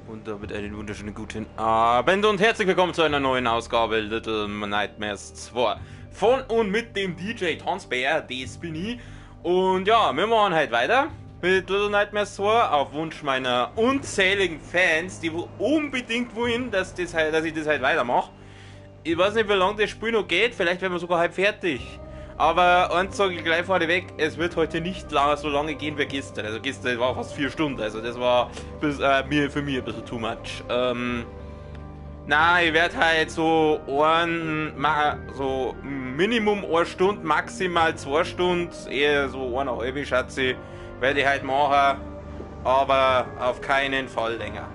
Und damit einen wunderschönen guten Abend und herzlich willkommen zu einer neuen Ausgabe Little Nightmares 2 von und mit dem DJ Tonsbär, das bin ich. Und ja, wir machen heute weiter mit Little Nightmares 2 auf Wunsch meiner unzähligen Fans, die unbedingt wollen, dass ich das halt weitermache. Ich weiß nicht, wie lange das Spiel noch geht, vielleicht werden wir sogar halb fertig. Aber eins sage ich gleich vorneweg, es wird heute nicht so lange gehen wie gestern. Also gestern war fast 4 Stunden, also das war für mich ein bisschen too much. Nein, ich werde halt so Minimum 1 Stunde, maximal 2 Stunden, eher so 1,5 schätze ich, werde ich halt machen, aber auf keinen Fall länger.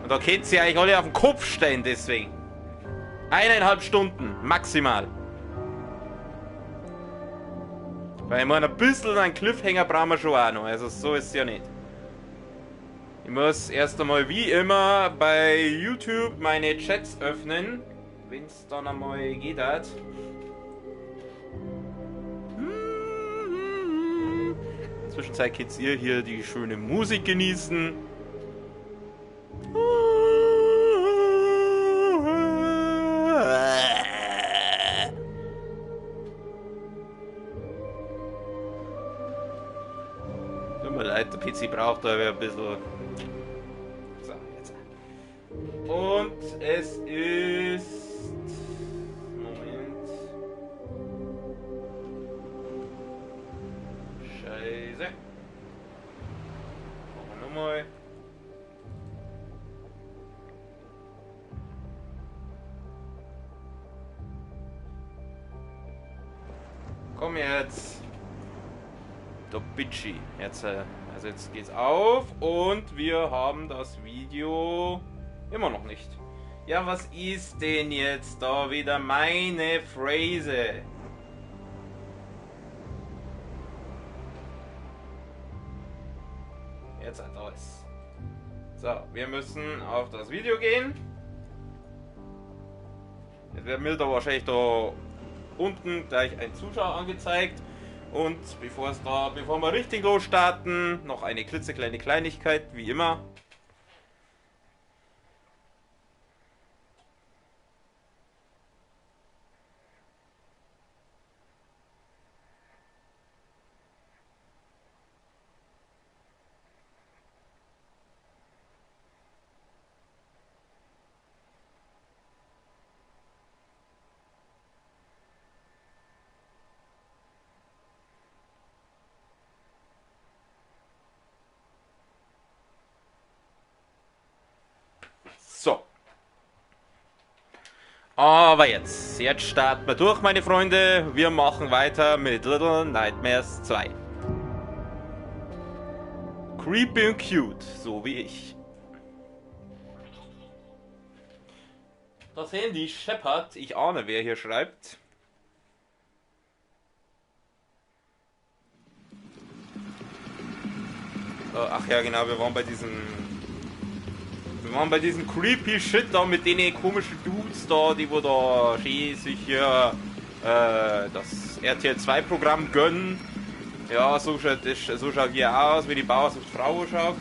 Und da könnt ihr euch alle auf den Kopf stellen deswegen. 1,5 Stunden, maximal. Weil ich meine, ein bisschen einen Cliffhanger brauchen wir schon auch noch, also so ist es ja nicht. Ich muss erst einmal wie immer bei YouTube meine Chats öffnen, wenn es dann einmal geht hat. In der Zwischenzeit könnt ihr hier die schöne Musik genießen. Tut mir leid, der PC braucht da ein bisschen. So, jetzt. Und es ist. Moment. Scheiße. Machen wir nochmal. Komm jetzt. Der Bitchy. Jetzt, also jetzt geht's auf und wir haben das Video immer noch nicht. Ja, was ist denn jetzt da wieder meine Phrase? Jetzt hat alles. So, wir müssen auf das Video gehen. Jetzt wird mir da wahrscheinlich da unten gleich ein Zuschauer angezeigt. Und bevor wir richtig losstarten, noch eine klitzekleine Kleinigkeit, wie immer. So. Aber jetzt starten wir durch, meine Freunde. Wir machen weiter mit Little Nightmares 2. Creepy und cute, so wie ich. Das Handy scheppert. Ich ahne, wer hier schreibt. Ach ja, genau, wir waren bei diesem creepy Shit da mit den komischen Dudes da, die wo da schön sich hier das RTL 2 Programm gönnen. Ja, so schaut hier aus, wie die Bauersucht Frau schaut.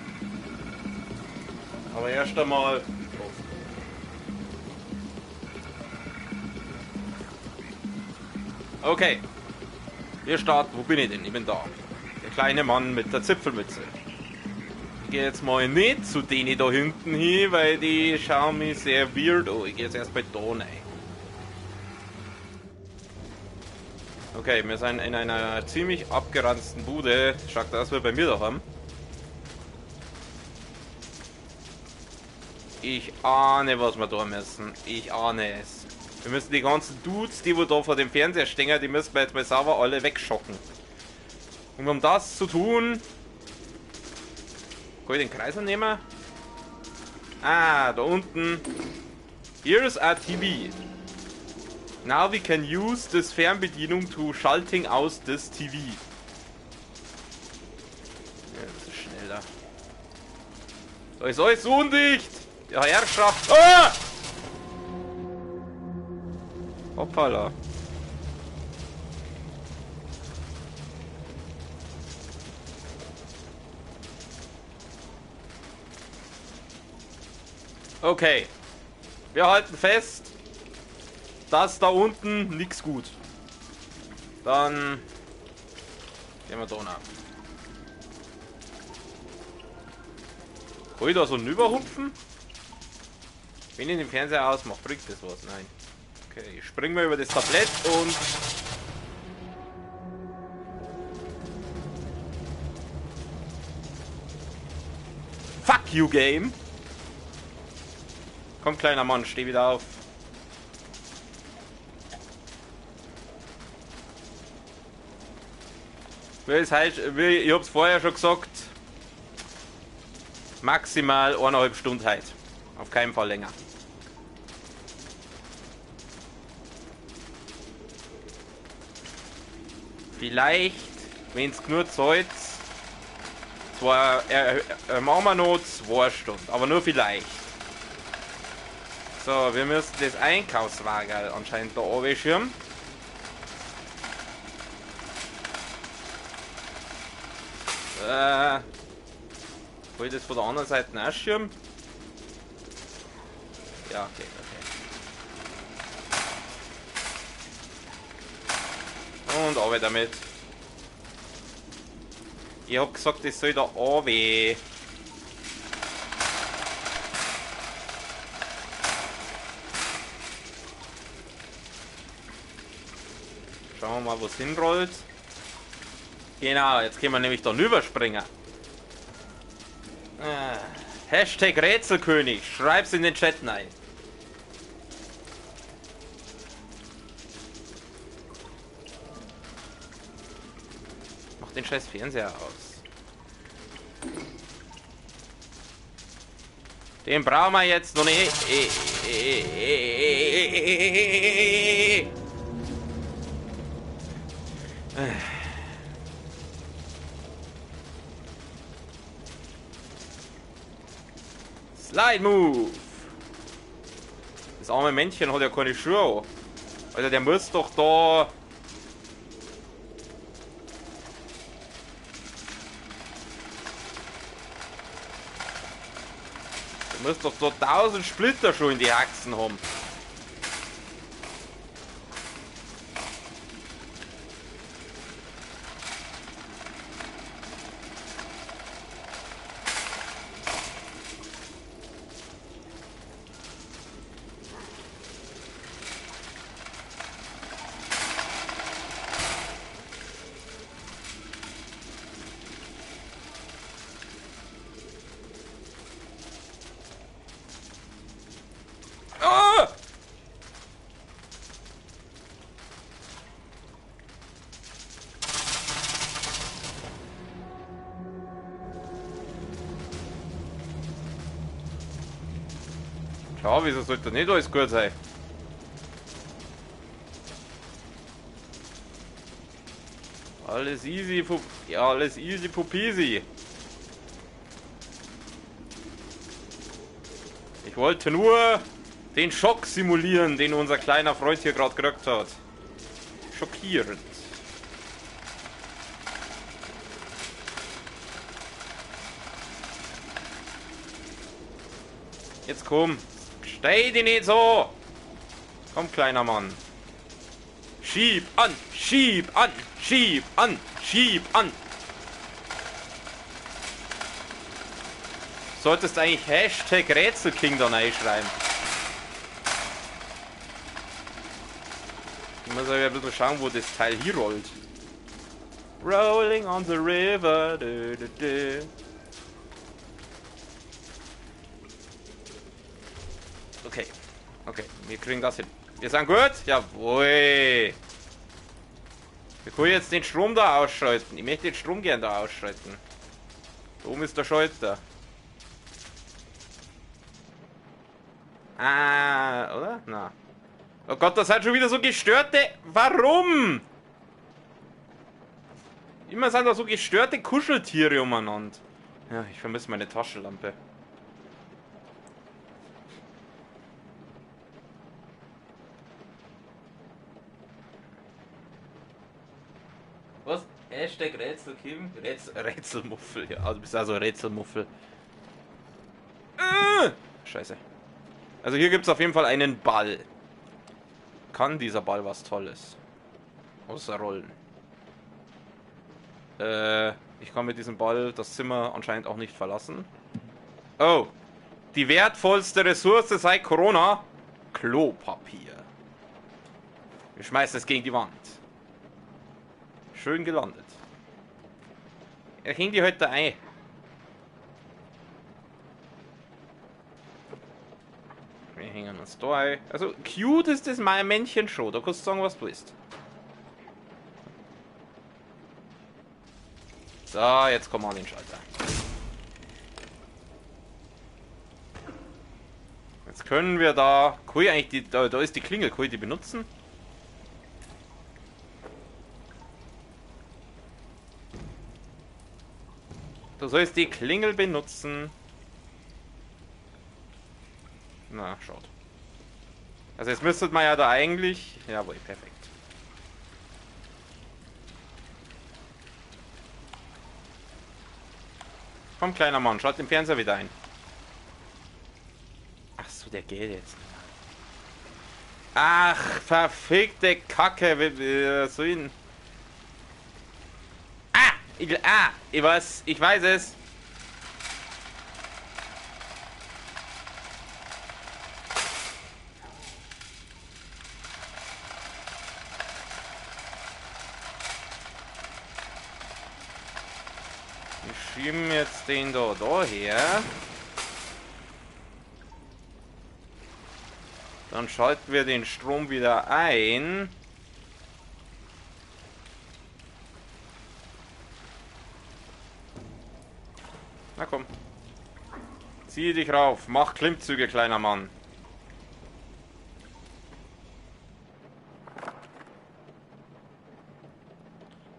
Aber erst einmal. Okay. Wir starten. Wo bin ich denn? Ich bin da. Der kleine Mann mit der Zipfelmütze. Ich gehe jetzt mal nicht zu denen da hinten hin, weil die schauen mich sehr weird an. Ich gehe jetzt erst bei da rein. Okay, wir sind in einer ziemlich abgeranzten Bude. Schaut aus wie bei mir daheim. Ich ahne, was wir da müssen. Ich ahne es. Wir müssen die ganzen Dudes, die wo da vor dem Fernseher stehen, die müssen wir jetzt mal sauber alle wegschocken. Und um das zu tun... Kann ich den Kreisel nehmen? Ah, da unten. Here's a TV. Now we can use this Fernbedienung to schalting aus this TV. Ja, das ist schneller. Da ist alles so undicht. Ja, Herrschaft. Ah! Hoppala. Okay. Wir halten fest, dass da unten nichts gut. Dann gehen wir da nach. Kann ich da so rüberhupfen? Wenn ich den Fernseher ausmache, bringt das was? Nein. Okay, ich spring mal über das Tablett und... Fuck you, Game! Komm, kleiner Mann, steh wieder auf. Ich hab's vorher schon gesagt. Maximal 1,5 Stunden heute. Auf keinen Fall länger. Vielleicht, wenn es genug zahlt, zwar machen wir noch 2 Stunden, aber nur vielleicht. So, wir müssen das Einkaufswagen anscheinend da runterschirmen. Kann ich das von der anderen Seite ausschirmen? Ja, okay, okay. Und runter damit. Ich hab gesagt, das soll da runter. Schauen wir mal, wo es hinrollt. Genau, jetzt können wir nämlich da rüberspringen. Hashtag Rätselkönig, schreib's in den Chat rein. Mach den scheiß Fernseher aus. Den brauchen wir jetzt noch nicht. Slide Move! Das arme Männchen hat ja keine Schuhe. Also der muss doch da... Der muss doch da 1000 Splitter schon in die Achsen haben. Schau, wieso sollte das nicht alles gut sein? Alles easy, ja, alles easy pupisi. Ich wollte nur den Schock simulieren, den unser kleiner Freund hier gerade gekriegt hat. Schockierend. Jetzt komm. Steh dich nicht so! Komm, kleiner Mann. Schieb an! Schieb an! Schieb an! Schieb an! Solltest eigentlich Hashtag Rätselking da reinschreiben. Ich muss aber ein bisschen schauen, wo das Teil hier rollt. Rolling on the river. Du, du, du. Okay, okay, wir kriegen das hin. Wir sind gut? Jawohl. Wir können jetzt den Strom da ausschalten. Ich möchte den Strom gerne da ausschalten. Da oben ist der Schalter. Ah, oder? Na. Oh Gott, das hat schon wieder so gestörte... Warum? Immer sind da so gestörte Kuscheltiere umeinander. Ja, ich vermisse meine Taschenlampe. Was? Hashtag Rätselkim? Rätselmuffel, ja. Du bist also Rätselmuffel. Scheiße. Also hier gibt es auf jeden Fall einen Ball. Kann dieser Ball was Tolles? Außer rollen. Ich kann mit diesem Ball das Zimmer anscheinend auch nicht verlassen. Oh. Die wertvollste Ressource seit Corona. Klopapier. Wir schmeißen es gegen die Wand. Schön gelandet. Er hängt die heute ein. Wir hängen uns da ein. Also, cute ist das mein Männchen schon. Da kannst du sagen, was du willst. So, jetzt kommen wir an den Schalter. Jetzt können wir da... Kann ich eigentlich die... Da ist die Klingel. Kann ich die benutzen? Du sollst die Klingel benutzen. Na, schaut. Also jetzt müsstet man ja da eigentlich... Jawohl, perfekt. Komm, kleiner Mann, schalt den Fernseher wieder ein. Ach so, der geht jetzt. Ach, verfickte Kacke. So ihn... ich weiß es. Wir schieben jetzt den da her. Dann schalten wir den Strom wieder ein. Na komm. Zieh dich rauf. Mach Klimmzüge, kleiner Mann.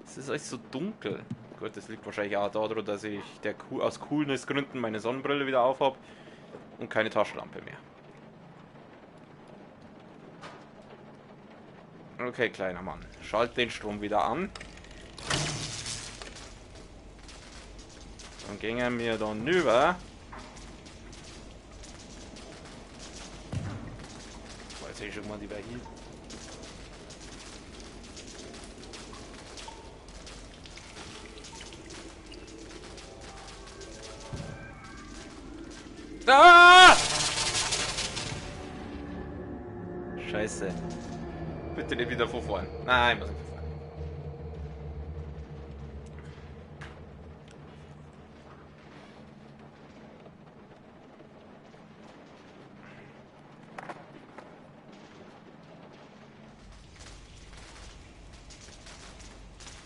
Es ist alles so dunkel. Gut, das liegt wahrscheinlich auch daran, dass ich aus Coolness-Gründen meine Sonnenbrille wieder aufhab und keine Taschenlampe mehr. Okay, kleiner Mann. Schalt den Strom wieder an. Dann gingen wir dann rüber. Weiß ich schon mal, die wäre hier. Ah! Scheiße. Bitte nicht wieder von vorn. Nein, muss nicht von vorn.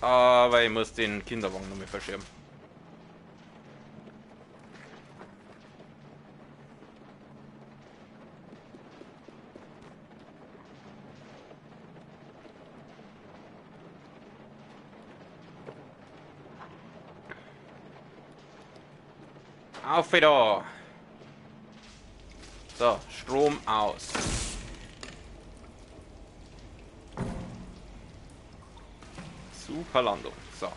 Aber ich muss den Kinderwagen noch mal verschieben. Auf wieder! So, Strom aus. Super Landung. So.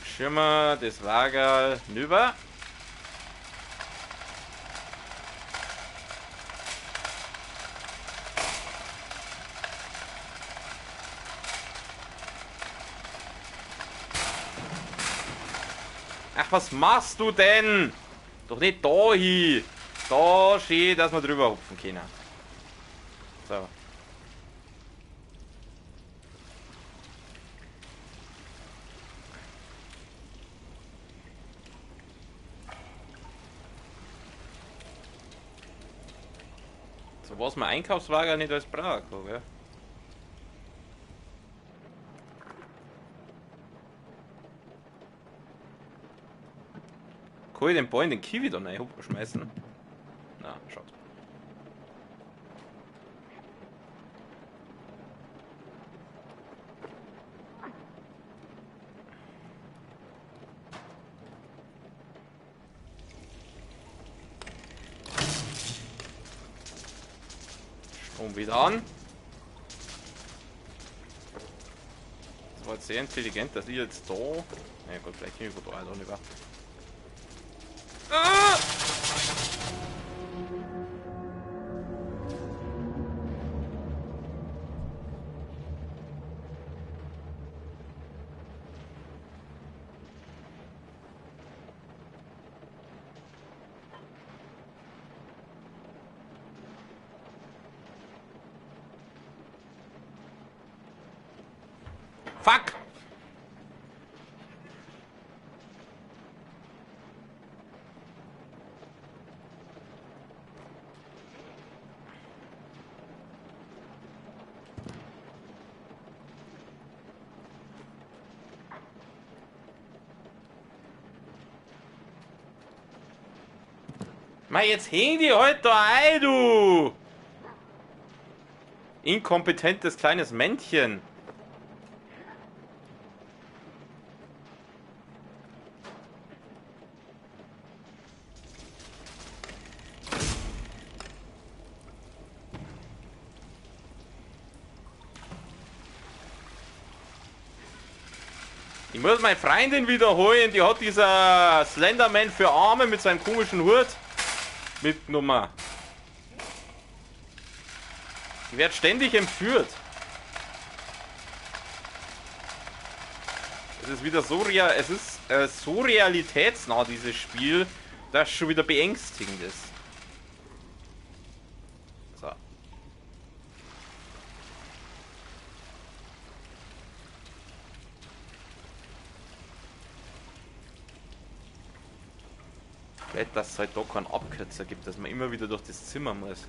Schimmer das Lager rüber. Ach, was machst du denn? Doch nicht da hin. Da steht, dass wir drüber hupfen können. So. So was mein Einkaufswagen nicht als braucht, gell? Kann ich den Ball in den Kiwi da rein schmeißen? Na, schaut. Strom wieder an. war jetzt sehr intelligent, dass ich jetzt da... Na ja, gut, vielleicht hin über da nicht mehr. Ah! Fuck! Mei, jetzt häng die halt da ein, du! Inkompetentes kleines Männchen. Ich muss meine Freundin wiederholen, die hat dieser Slenderman für Arme mit seinem komischen Hut mitgenommen. Die wird ständig entführt. Es ist wieder so so realitätsnah, dieses Spiel, das schon wieder beängstigend ist. So. Vielleicht, dass es halt da keinen Abkürzer gibt, dass man immer wieder durch das Zimmer muss.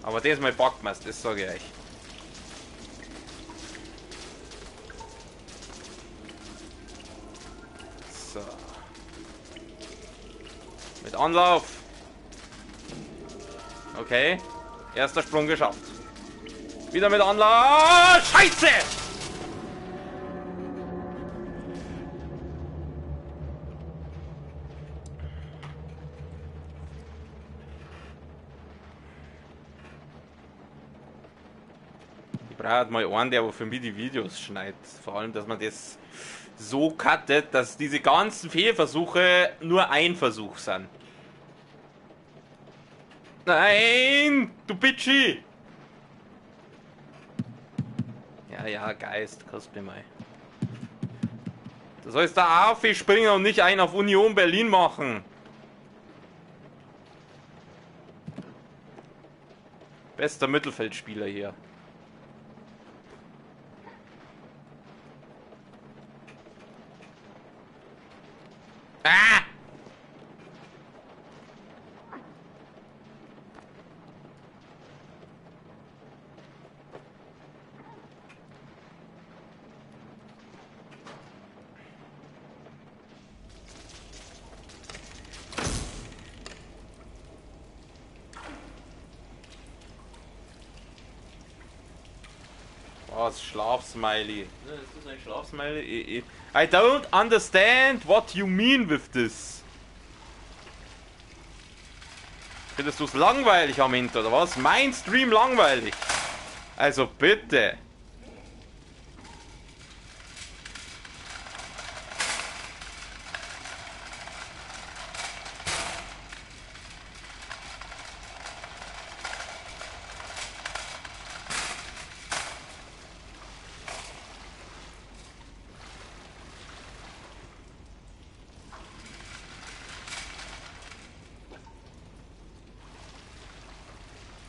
Aber das mal packt man, das sage ich euch. So. Mit Anlauf. Okay. Erster Sprung geschafft. Wieder mit Anlauf. Scheiße! Ich brauche mal einen, der für mich die Videos schneidet. Vor allem, dass man das so cuttet, dass diese ganzen Fehlversuche nur ein Versuch sind. Nein! Du Bitchi! Ja, ja, Geist, kostet mir mal. Du sollst da aufspringen und nicht einen auf Union Berlin machen. Bester Mittelfeldspieler hier. Ah! Was? Schlafsmiley. Ist das ein Schlafsmiley? I don't understand what you mean with this. Findest du es langweilig am Ende, oder was? Mein Stream langweilig. Also bitte.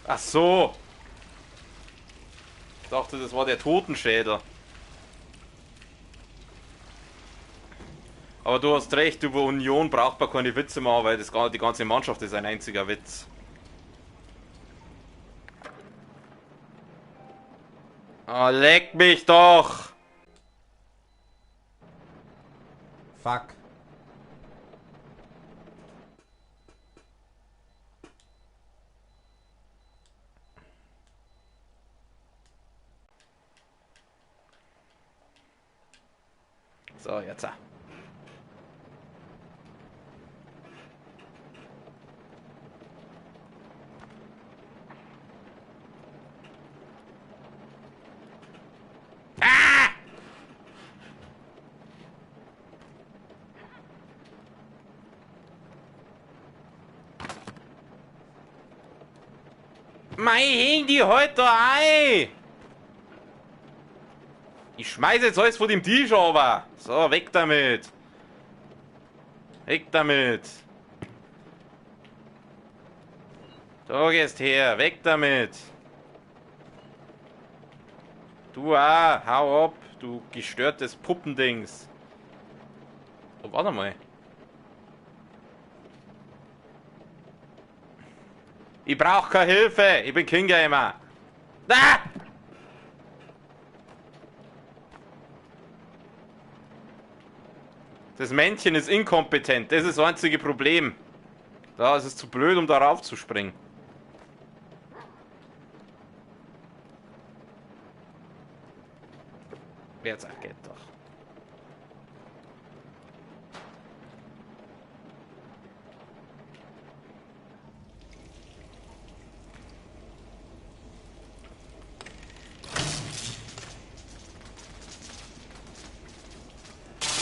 Ach so. Ich dachte, das war der Totenschädel. Aber du hast recht, über Union braucht man keine Witze machen, weil die ganze Mannschaft ist ein einziger Witz. Oh, leck mich doch! Fuck. So, jetzt. Mein Handy heute ein! Ich schmeiße jetzt alles vor dem Tisch aber. So, weg damit. Weg damit. Da gehst her, weg damit. Du auch, hau ab, du gestörtes Puppendings. Oh, warte mal. Ich brauche keine Hilfe, ich bin King Gamer. Ah! Das Männchen ist inkompetent, das ist das einzige Problem. Da ist es zu blöd, um darauf zu springen. Jetzt geht doch.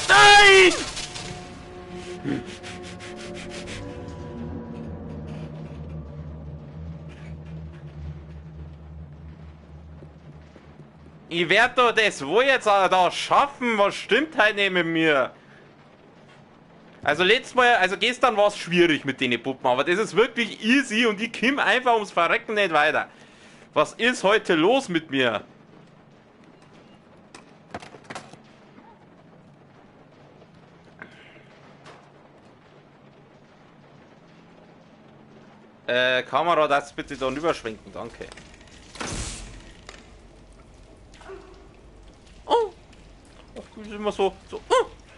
Nein! Ich werde doch das wohl jetzt da schaffen. Was stimmt halt nicht mit mir? Also letztes Mal, also gestern war es schwierig mit den Puppen, aber das ist wirklich easy und ich komme einfach ums Verrecken nicht weiter. Was ist heute los mit mir? Kamera, das bitte dann überschwenken, danke. Oh! Ach, das ist immer so,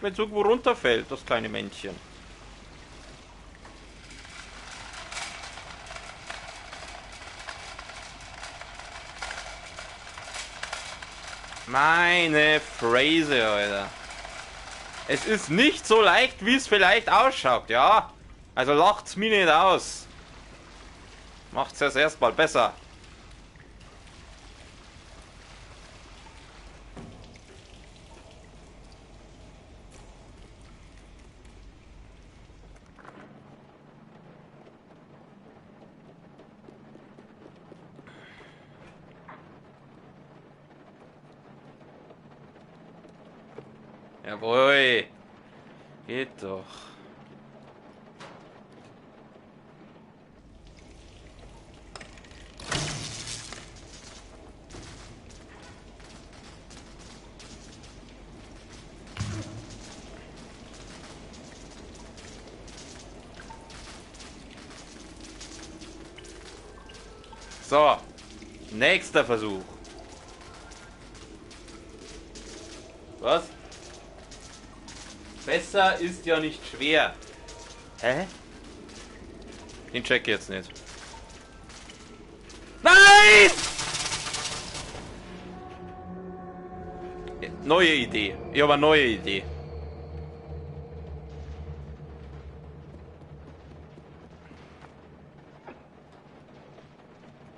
wenn es irgendwo runterfällt, das kleine Männchen. Meine Phrase, Alter. Es ist nicht so leicht, wie es vielleicht ausschaut, ja? Also lacht's mir nicht aus. Macht's es erstmal besser. Jawohl. Geht doch. So, nächster Versuch. Was? Besser ist ja nicht schwer. Hä? Den check ich jetzt nicht. Nein! Neue Idee. Ich habe eine neue Idee.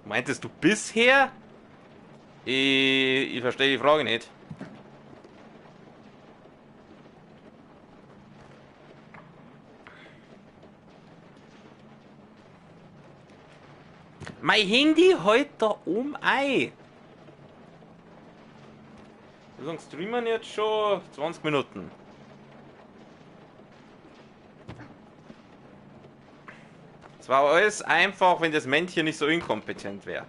Meintest du bisher? Ich verstehe die Frage nicht. Mein Handy heute da um ein. Wie lange streamen jetzt schon? 20 Minuten. Es war alles einfach, wenn das Männchen nicht so inkompetent wäre.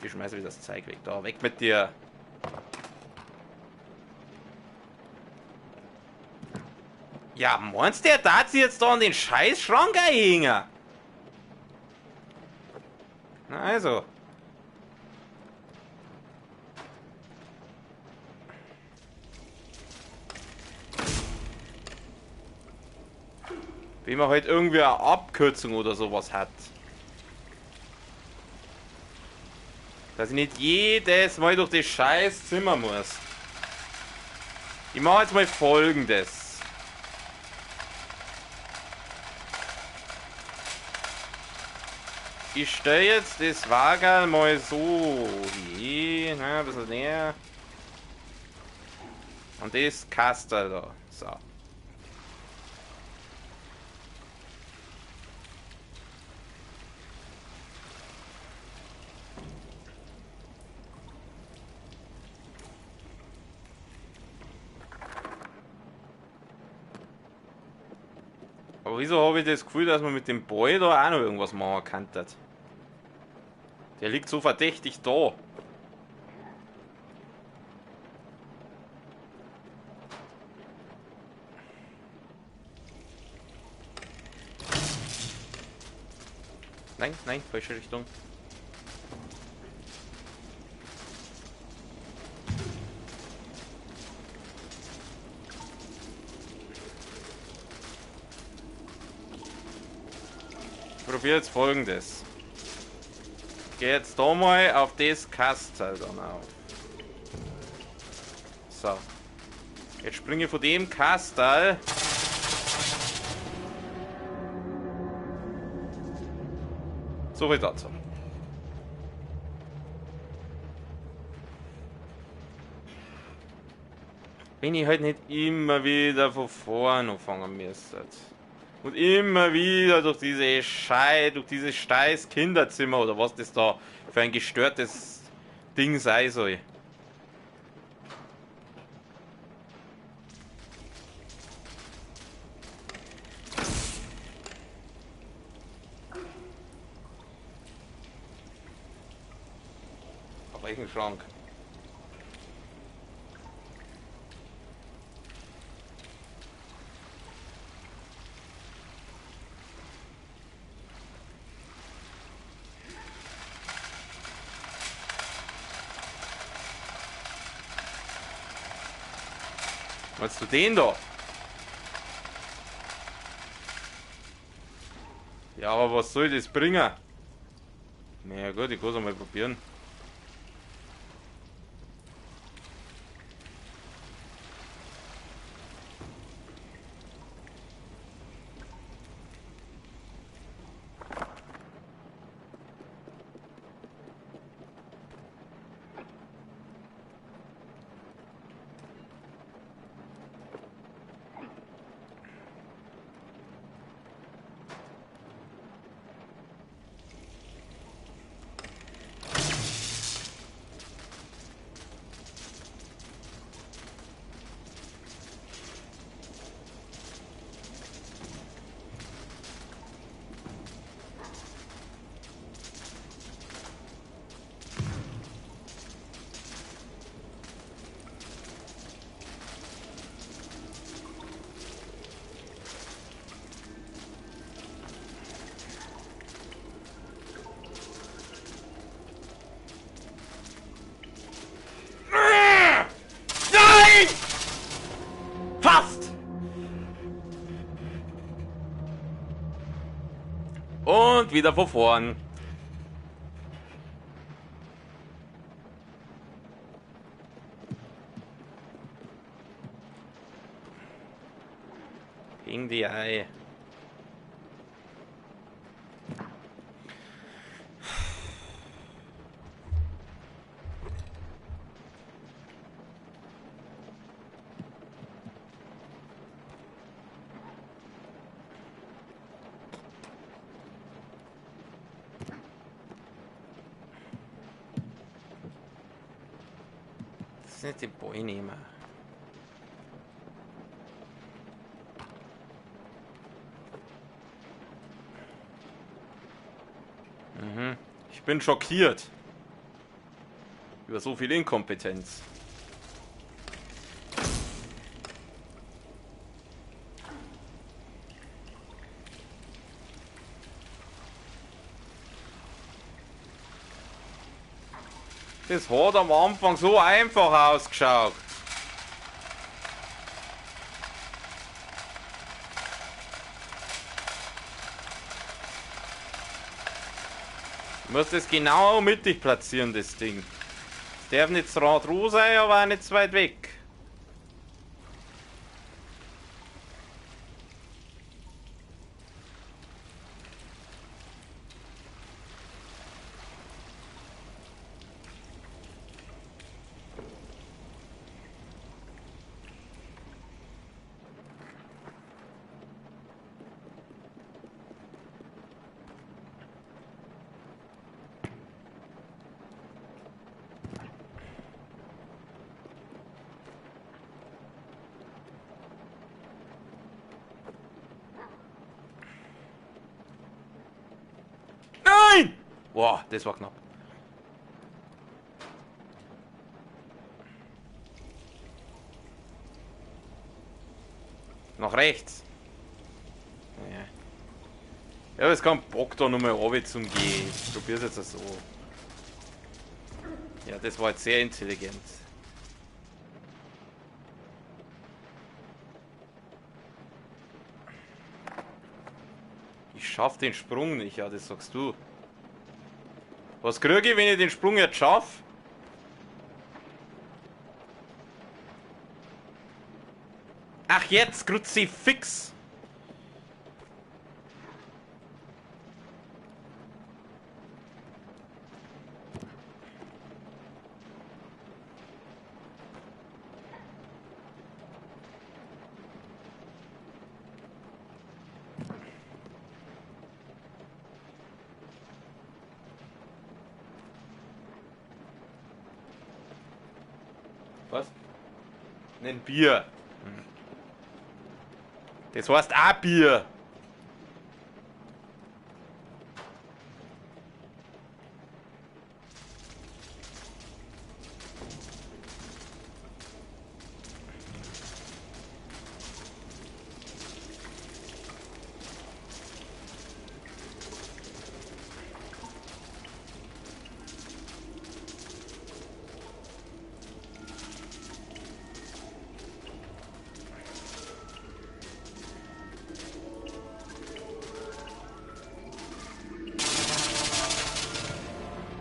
Ich schmeiße wieder das Zeug weg. Da, weg mit dir. Ja, meinst du, der darf sich jetzt da an den Scheißschrank hängen? Na also. Wenn man halt irgendwie eine Abkürzung oder sowas hat. Dass ich nicht jedes Mal durch das scheiß Zimmer muss. Ich mache jetzt mal Folgendes. Ich stelle jetzt das Wagerl mal so hier, ein bisschen näher. Und das Kastel da. So. Aber wieso habe ich das Gefühl, dass man mit dem Ball da auch noch irgendwas machen kann? Der liegt so verdächtig da. Nein, nein, falsche Richtung. Ich probiere jetzt Folgendes. Ich gehe jetzt da mal auf das Kastel dann auf. So. Jetzt springe ich von dem Kastel. So viel dazu. Wenn ich halt nicht immer wieder von vorne anfangen müsste. Und immer wieder durch dieses scheiß Kinderzimmer oder was das da für ein gestörtes Ding sein soll. Auf welchen Schrank? Meinst du den da? Ja, aber was soll das bringen? Na ja, gut, ich kann es einmal probieren. Fast! Und wieder von vorn. Gegen die Ei. Das ist nicht die Boy nehmen. Ich bin schockiert über so viel Inkompetenz. Das hat am Anfang so einfach ausgeschaut. Du musst es genau mittig platzieren, das Ding. Es darf nicht zu Rad sein, aber auch nicht zu weit weg. Boah, das war knapp. Nach rechts. Ja. Ich habe jetzt keinen Bock da nochmal runter zum Gehen. Ich probier's jetzt so. Ja, das war jetzt sehr intelligent. Ich schaff den Sprung nicht, ja, das sagst du. Was kriege ich, wenn ich den Sprung jetzt schaffe? Ach, jetzt Kruzifix! Was? Ein Bier. Das heißt auch Bier.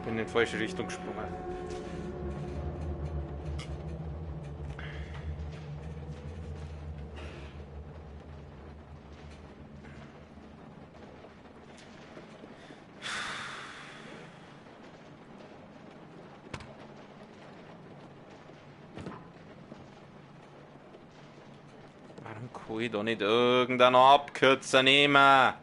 In die falsche Richtung gesprungen. Warum kann ich da nicht irgendeinen Abkürzer nehmen?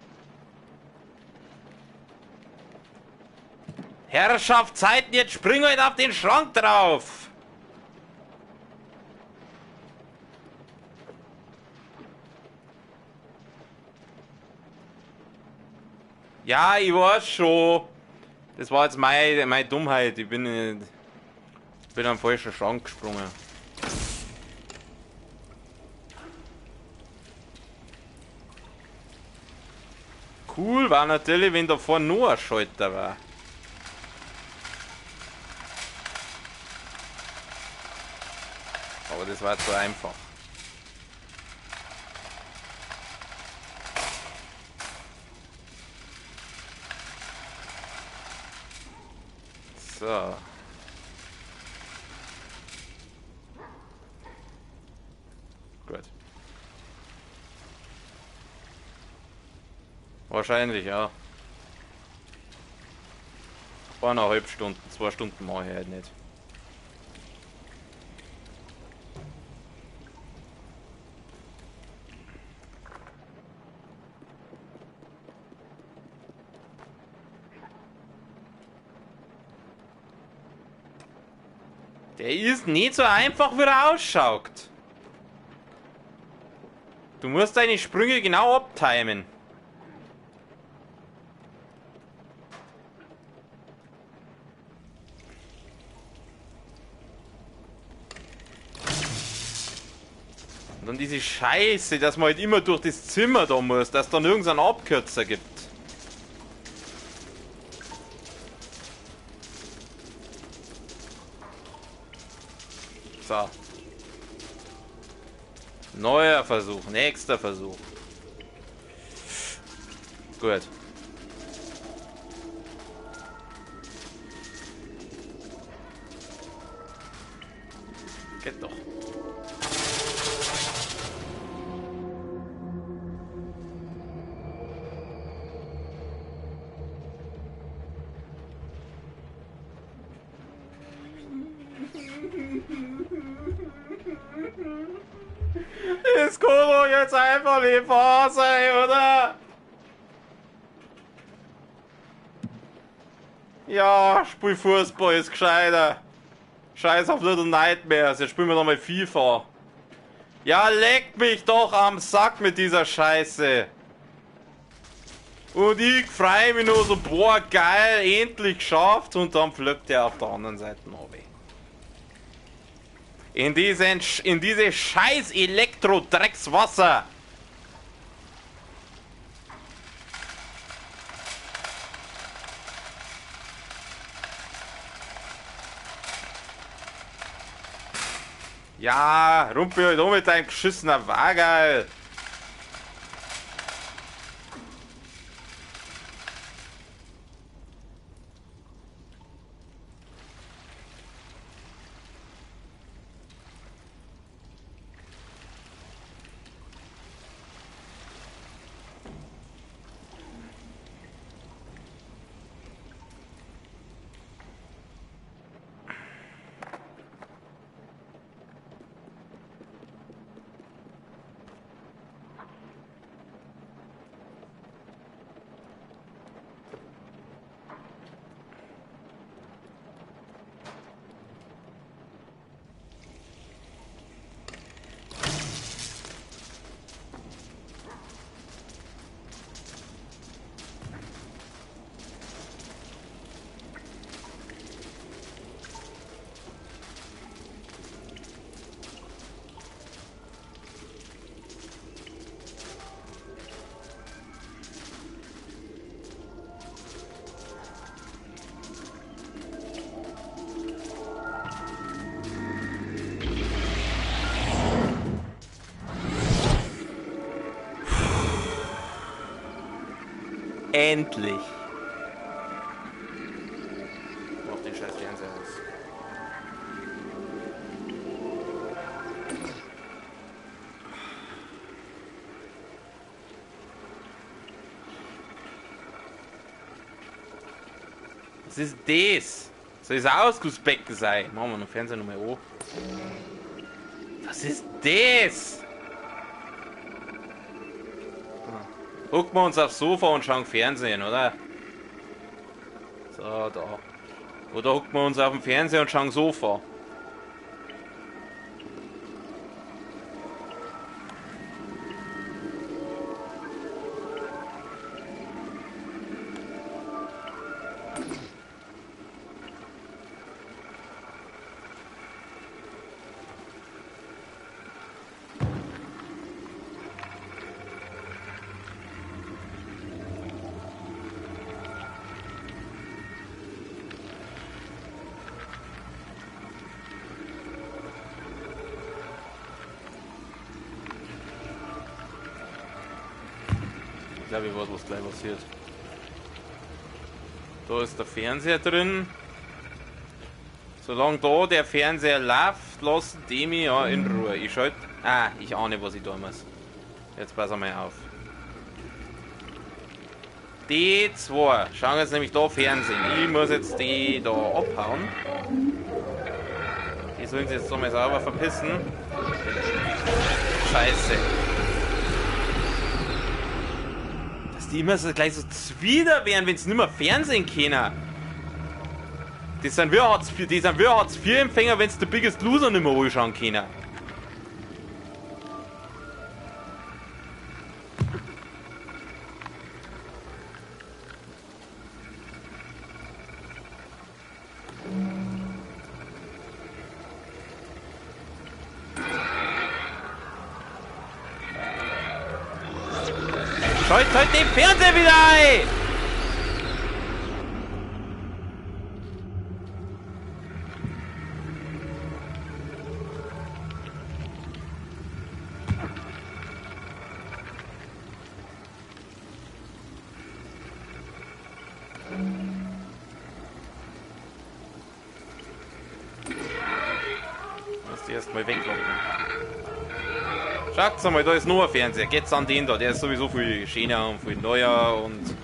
Herrschaftszeiten, jetzt spring halt auf den Schrank drauf! Ja, ich weiß schon. Das war jetzt meine Dummheit. Ich bin am falschen Schrank gesprungen. Cool war natürlich, wenn da vorne nur ein Schalter war. Aber das war zu einfach. So. Gut. Wahrscheinlich, ja. 1,5 Stunden, 2 Stunden mache ich halt nicht. Der ist nicht so einfach, wie er ausschaut. Du musst deine Sprünge genau abtimen. Und dann diese Scheiße, dass man halt immer durch das Zimmer da muss, dass es dann irgendeinen Abkürzer gibt. So. Neuer Versuch, nächster Versuch. Gut. Geht doch. Das kann doch jetzt einfach nicht wahr sein, oder? Ja, spiel Fußball ist gescheiter. Scheiß auf Little Nightmares, jetzt spielen wir nochmal FIFA. Ja, leck mich doch am Sack mit dieser Scheiße. Und ich freue mich nur so, boah, geil, endlich geschafft. Und dann pflückt er auf der anderen Seite noch weg. In diese scheiß Elektro-Dreckswasser. Ja, rumpel halt um mit deinem geschissener Wagerl. Endlich. Mach den scheiß Fernseher aus. Was ist das? Soll das ein Ausgussbecken sein? Machen wir noch Fernseher nochmal an. Was ist das? Gucken wir uns aufs Sofa und schauen Fernsehen, oder? So, da. Oder gucken wir uns auf dem Fernseher und schauen Sofa. Ich glaube, ich weiß, was gleich passiert. Da ist der Fernseher drin. Solange da der Fernseher läuft, lassen die mich ja in Ruhe. Ich schalte. Ah, ich ahne, was ich tun muss. Jetzt pass einmal auf. Die zwei schauen jetzt nämlich da Fernsehen. Ich muss jetzt die da abhauen. Die sollen sich jetzt einmal sauber verpissen. Scheiße. Die immer so gleich so zwider werden, wenn sie nicht mehr Fernsehen können. Die sind wie Hartz-IV-Empfänger, wenn sie The Biggest Loser nicht mehr anschauen können. Schalt den Fernseher wieder ein! Lass die erstmal weglocken. Schaut's mal, da ist nur ein Fernseher. Geht's an den da, der ist sowieso viel schöner und viel neuer und.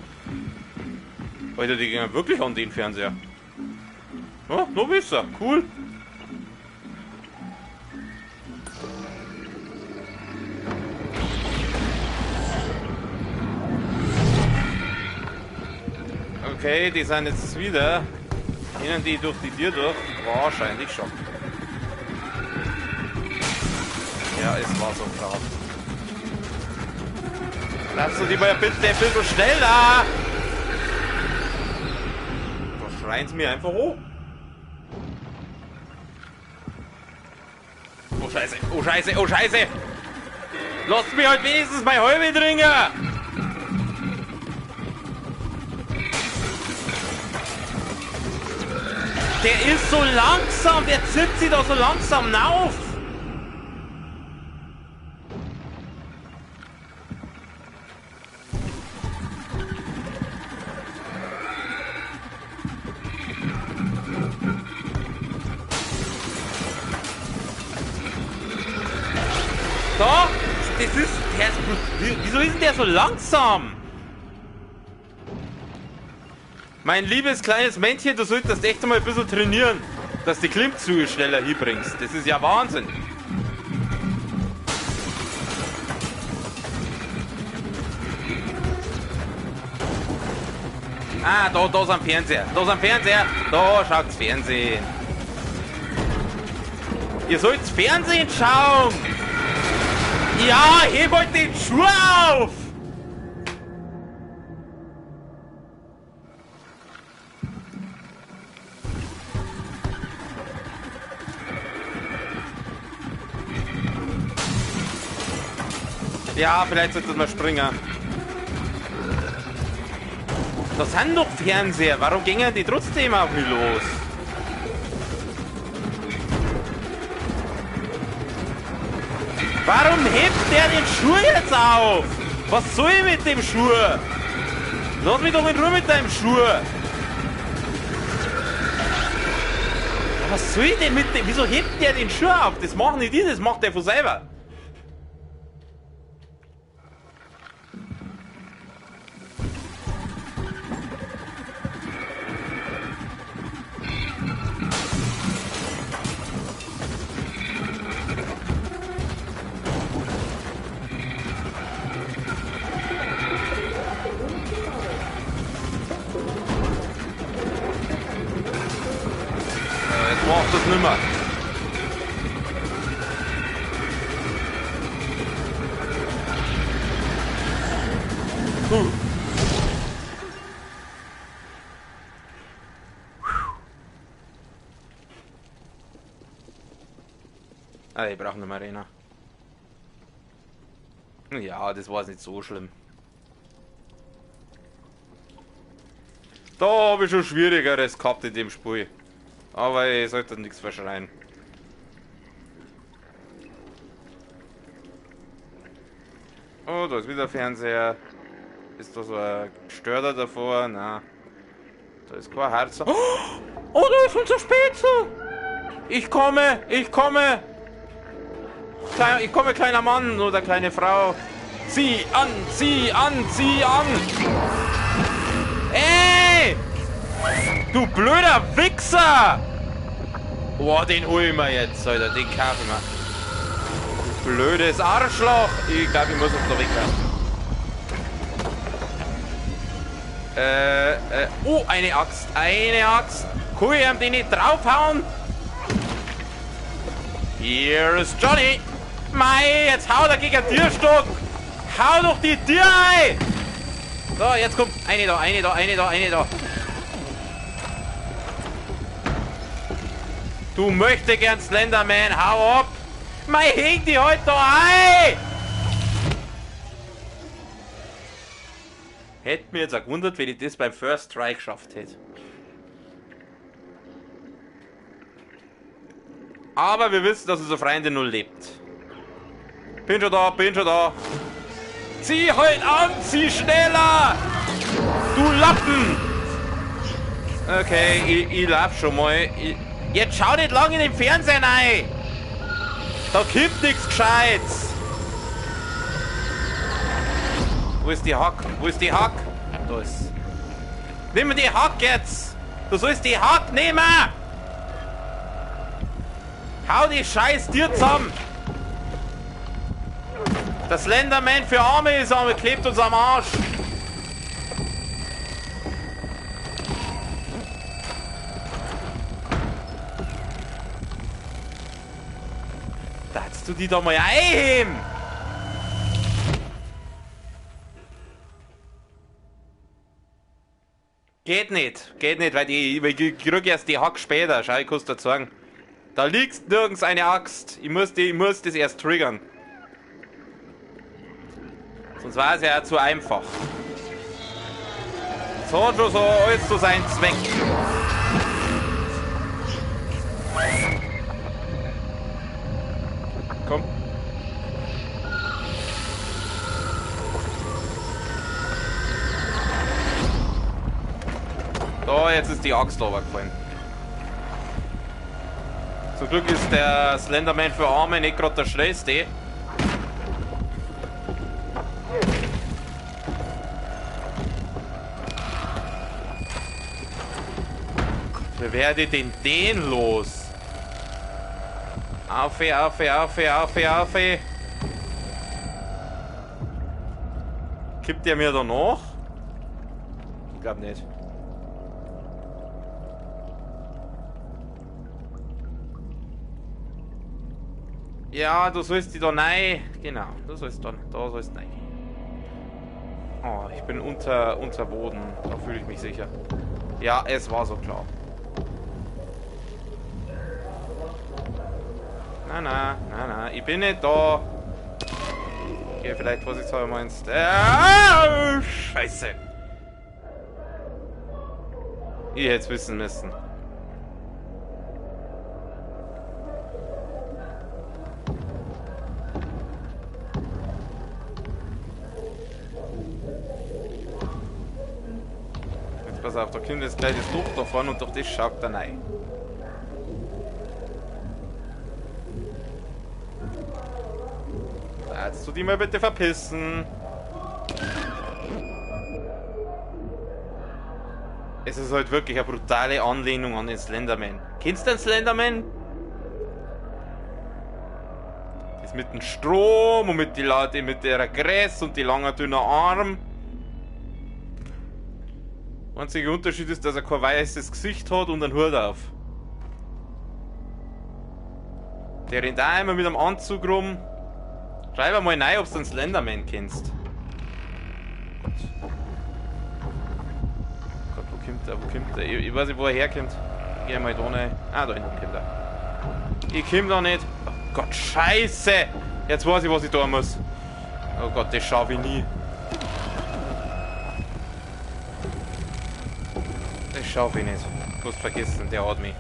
Alter, die gehen wirklich an den Fernseher. Ja, noch besser, cool. Okay, die sind jetzt wieder. Gehen die durch die Tür durch? Wahrscheinlich schon. Ja, es war so gerade. Lass du die mal bitte ein bisschen schneller! Da schreien sie mir einfach hoch. Oh Scheiße, oh Scheiße, oh Scheiße! Lasst mich halt wenigstens mein Halbe trinken! Der ist so langsam, der zieht sich da so langsam auf! Da! Das ist. Wieso ist denn der so langsam? Mein liebes kleines Männchen, du solltest echt mal ein bisschen trainieren, dass die Klimmzüge schneller hinbringst. Das ist ja Wahnsinn. Ah, da ist ein Fernseher. Da ist ein Fernseher. Da schaut's Fernsehen. Ihr sollt Fernsehen schauen. Ja, heb euch den Schuh auf! Ja, vielleicht sollte man springen. Das sind doch Fernseher. Warum gingen die trotzdem auf mich los? Warum hebt der den Schuh jetzt auf? Was soll ich mit dem Schuh? Lass mich doch in Ruhe mit deinem Schuh. Was soll ich denn mit dem? Wieso hebt der den Schuh auf? Das machen nicht die, das macht der von selber. Macht das nimmer. Ah, ich brauche eine Arena. Ja, das war nicht so schlimm. Da habe ich schon Schwierigeres gehabt in dem Spiel. Aber ich sollte nichts verschreien. Oh, da ist wieder Fernseher. Ist da so ein Störter davor? Na, da ist kein Herz. Oh, da ist unser Spätzle! Ich komme, ich komme! Ich komme, kleiner Mann oder kleine Frau. Zieh an, zieh an, zieh an! Ey! Du blöder Wichser! Boah, den hol ich mir jetzt, Alter. Den kaufe ich mir. Du blödes Arschloch! Ich glaube, ich muss auf der Weg. Oh, eine Axt. Eine Axt. Kann ich ihm den nicht draufhauen? Hier ist Johnny. Mei, jetzt hau er gegen den Tierstock. Hau doch die Tür ein! So, jetzt kommt eine da, eine da, eine da, eine da. Du möchtest gern Slenderman, hau ab! Mei, hängt die heute da ein! Hätte mir jetzt auch gewundert, wenn ich das beim First Try geschafft hätte. Aber wir wissen, dass unser Freunde null lebt. Bin schon da, bin schon da. Zieh halt an, zieh schneller! Du Lappen! Okay, ich lauf schon mal. Jetzt schau nicht lang in den Fernsehen rein! Da kippt nichts Gescheites! Wo ist die Hack? Wo ist die Hack? Da ist. Nimm mir die Hack jetzt! Du sollst die Hack nehmen! Hau die scheiß Tier zusammen! Das Slenderman für Arme ist aber klebt uns am Arsch! Da hättest du die doch mal einheben! Geht nicht, weil ich krieg erst die Hack später. Schau, ich kann's dir sagen. Da liegt nirgends eine Axt. Ich muss das erst triggern. Sonst war es ja zu einfach. Das hat schon so alles zu seinen Zweck. Komm. Da, jetzt ist die Axt runtergefallen. Zum Glück ist der Slenderman für Arme nicht gerade der schnellste. Wie werde ich denn den los? Auf. Kippt der mir da noch? Ich glaube nicht. Ja, du sollst die da rein. Genau, du sollst da rein. Oh, ich bin unter Boden. Da fühle ich mich sicher. Ja, es war so klar. Na, ich bin nicht da. Okay, vielleicht vorsichtshalber meinst. Scheiße. Ich hätte es wissen müssen. Jetzt pass auf, da kommt jetzt gleich das Loch davon und durch das schaut er rein. Jetzt tu die mal bitte verpissen. Es ist halt wirklich eine brutale Anlehnung an den Slenderman. Kennst du den Slenderman? Das mit dem Strom und mit der Gräs und die langen dünnen Arm. Der einzige Unterschied ist, dass er kein weißes Gesicht hat und einen Hut auf. Der rennt auch immer mit einem Anzug rum. Schreib mal rein, ob du den Slenderman kennst. Gott, wo kommt der? Ich weiß nicht, wo er herkommt. Geh mal da rein. Ah, da hinten kommt er. Ich komm da nicht. Oh Gott, scheiße! Jetzt weiß ich, was ich tun muss. Oh Gott, das schaffe ich nie. Das schaffe ich nicht. Du hast vergessen, der hat mich.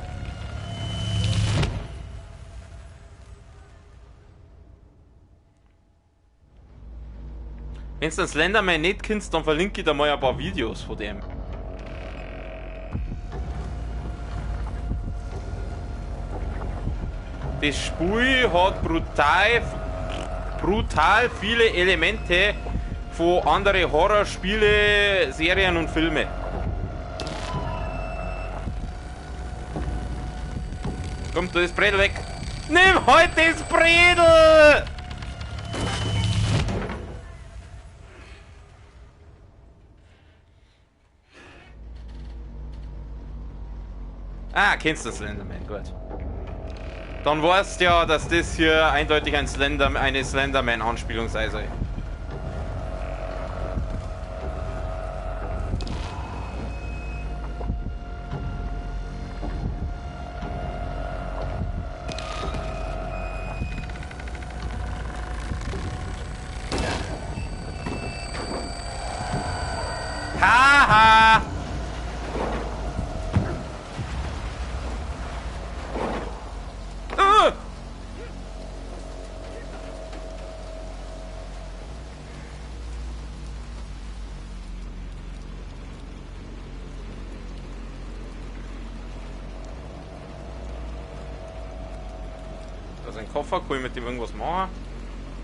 Wenn du den Slenderman nicht kennst, dann verlinke ich dir mal ein paar Videos von dem. Das Spiel hat brutal viele Elemente von anderen Horrorspiele, Serien und Filme. Komm, tu das Bredel weg. Nimm halt das Bredel! Ah, kennst du Slenderman, gut. Dann weißt du ja, dass das hier eindeutig eine Slenderman-Anspielung sein soll. Haha! Da ist ein Koffer, kann ich mit dem irgendwas machen?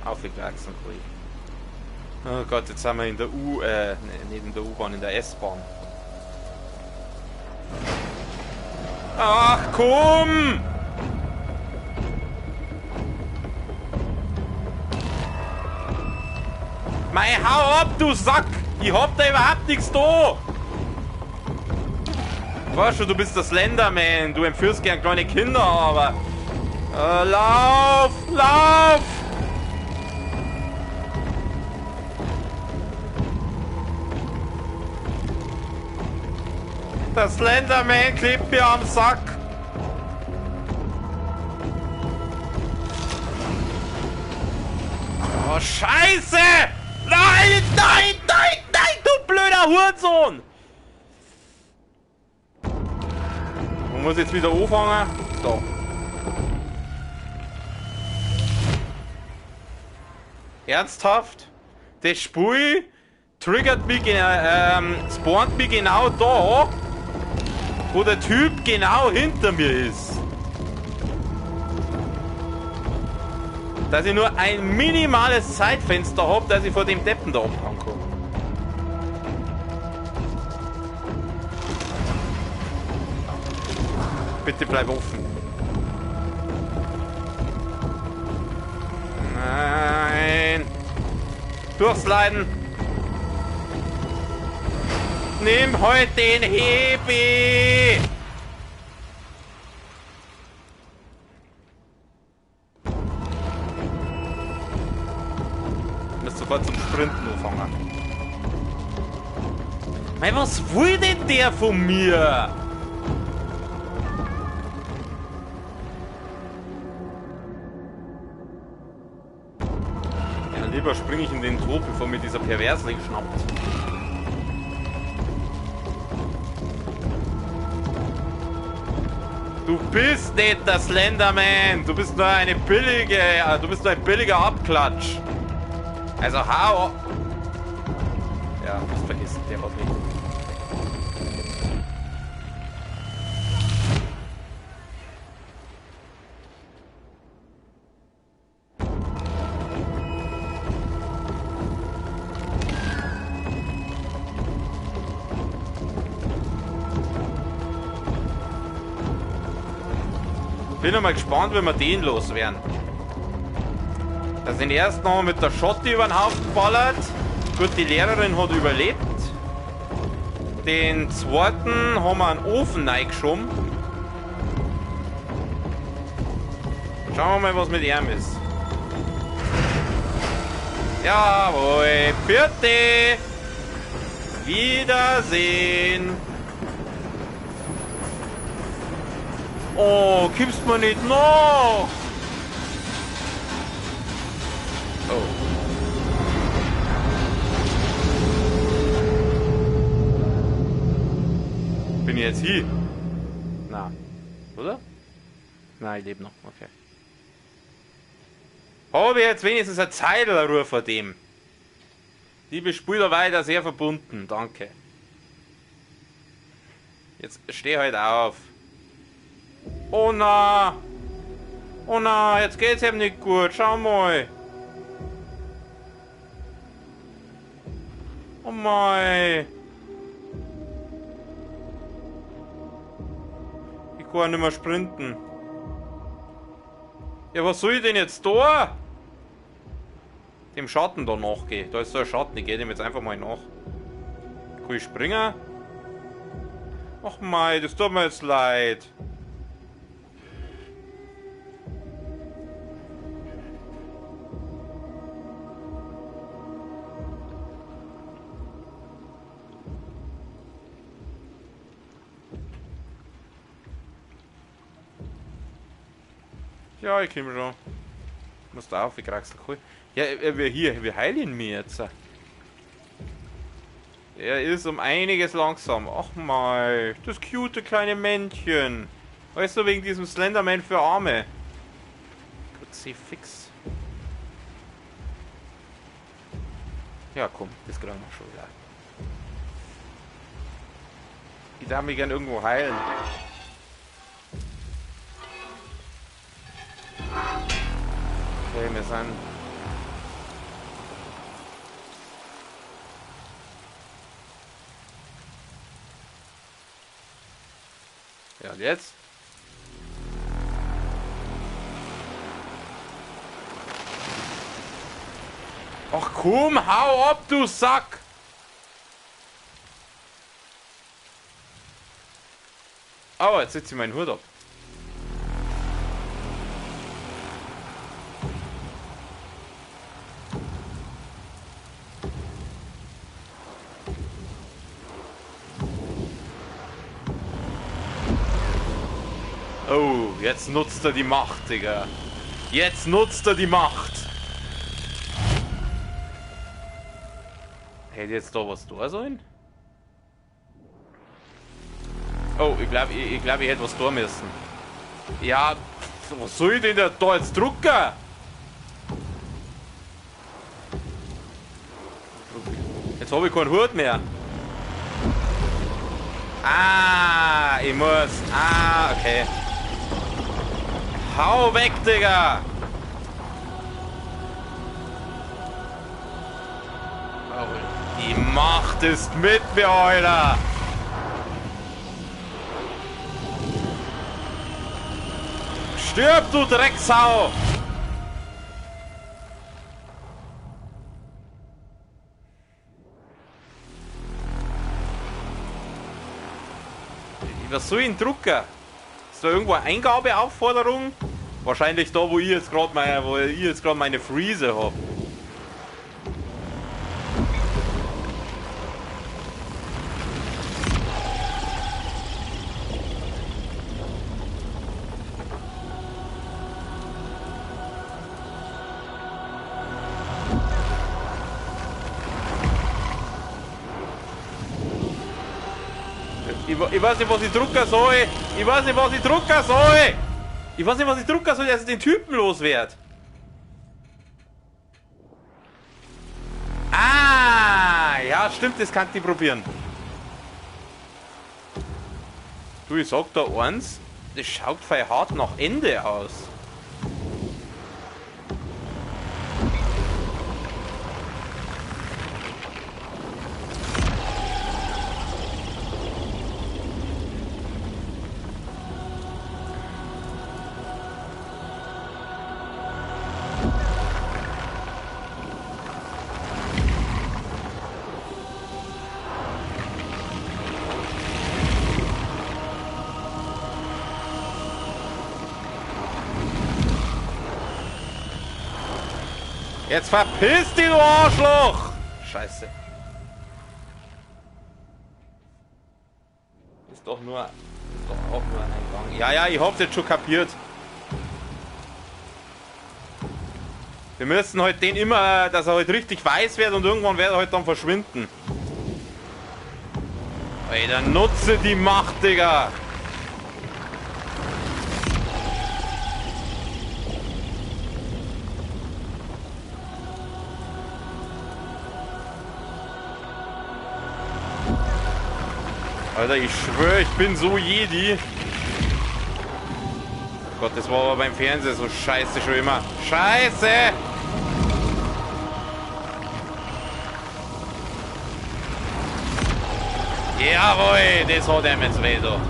Aufgewachsen kann ich. Oh Gott, jetzt sind wir in der nicht in der U-Bahn, in der S-Bahn. Ach komm! Mei, hau ab, du Sack! Ich hab da überhaupt nichts da! Weißt du, du bist der Slenderman, du entführst gern kleine Kinder, aber... lauf! Lauf! Der Slenderman klebt mir am Sack. Oh, Scheiße! Nein, nein, nein, nein, du blöder Hurensohn! Man muss jetzt wieder anfangen. So. Ernsthaft? Das Spiel triggert mich, spawnt mich genau da, wo der Typ genau hinter mir ist. Dass ich nur ein minimales Zeitfenster habe, dass ich vor dem Deppen da abhauen kann. Bitte bleib offen. Nein. Durchsliden. Nimm heute den Hebi. Ich muss sofort zum Sprinten anfangen. Mei, was will denn der von mir? Lieber springe ich in den Tod, bevor mir dieser Perversling schnappt. Du bist nicht der Slenderman. Du bist nur eine billige, du bist nur ein billiger Abklatsch. Also hau. Ja, das vergessen, der hat nicht. Bin noch mal gespannt, wenn wir den loswerden. Dass den ersten haben wir mit der Schotte über den Haufen ballert. Gut, die Lehrerin hat überlebt. Den zweiten haben wir einen Ofen reingeschoben. Schauen wir mal, was mit ihm ist. Jawohl, bitte. Wiedersehen. Oh, gibst mir nicht noch! Oh. Bin ich jetzt hier? Na. Oder? Nein, ich lebe noch. Okay. Habe ich jetzt wenigstens eine Zeilenruhe vor dem? Liebe Spieler, weiter sehr verbunden. Danke. Jetzt steh halt auf. Oh na! Oh na, jetzt geht's ihm nicht gut. Schau mal. Oh mei. Ich kann nicht mehr sprinten. Ja, was soll ich denn jetzt da? Dem Schatten da nachgehen. Da ist so ein Schatten, ich gehe dem jetzt einfach mal nach. Kann ich springen? Ach mei, das tut mir jetzt leid. Ja, ich komm schon. Musst du auf, ich krieg's cool. Ja, wir heilen mich jetzt. Er ist um einiges langsam. Ach mal, das cute kleine Männchen. Weißt du, wegen diesem Slenderman für Arme. Kruzifix. Ja, komm, das kriegen wir schon wieder. Ich darf mich gern irgendwo heilen. Okay, wir sind... Ja, und jetzt? Ach komm, hau ab, du Sack! Oh, jetzt setze ich meinen Hut ab. Oh, jetzt nutzt er die Macht, Digga. Jetzt nutzt er die Macht. Hätte jetzt da was da sollen? Oh, ich glaube, ich hätte was da müssen. Ja, was soll ich denn da jetzt drucken? Jetzt habe ich keinen Hut mehr. Ah, ich muss. Ah, okay. Hau weg, Digga! Die Macht ist mit mir, Alter! Stirb, du Drecksau! Was soll ich denn drucken? Ist da irgendwo eine Eingabeaufforderung? Wahrscheinlich da, wo ich jetzt gerade meine Freeze habe. Ich weiß nicht, was ich drucken soll. Ich weiß nicht, was ich drucken soll. Ich weiß nicht, was ich drucken soll, dass ich den Typen loswerde. Ah, ja, stimmt, das kann ich probieren. Du, ich sag da eins, das schaut voll hart nach Ende aus. Jetzt verpiss dich, du Arschloch! Scheiße. Ist doch auch nur ein Eingang. Ja, ich hab's jetzt schon kapiert. Wir müssen halt den immer, dass er halt richtig weiß wird und irgendwann wird er halt dann verschwinden. Alter, nutze die Macht, Digga! Alter, ich schwöre, ich bin so Jedi. Gott, das war aber beim Fernsehen so scheiße schon immer. Scheiße! Jawohl, das hat er jetzt wieder.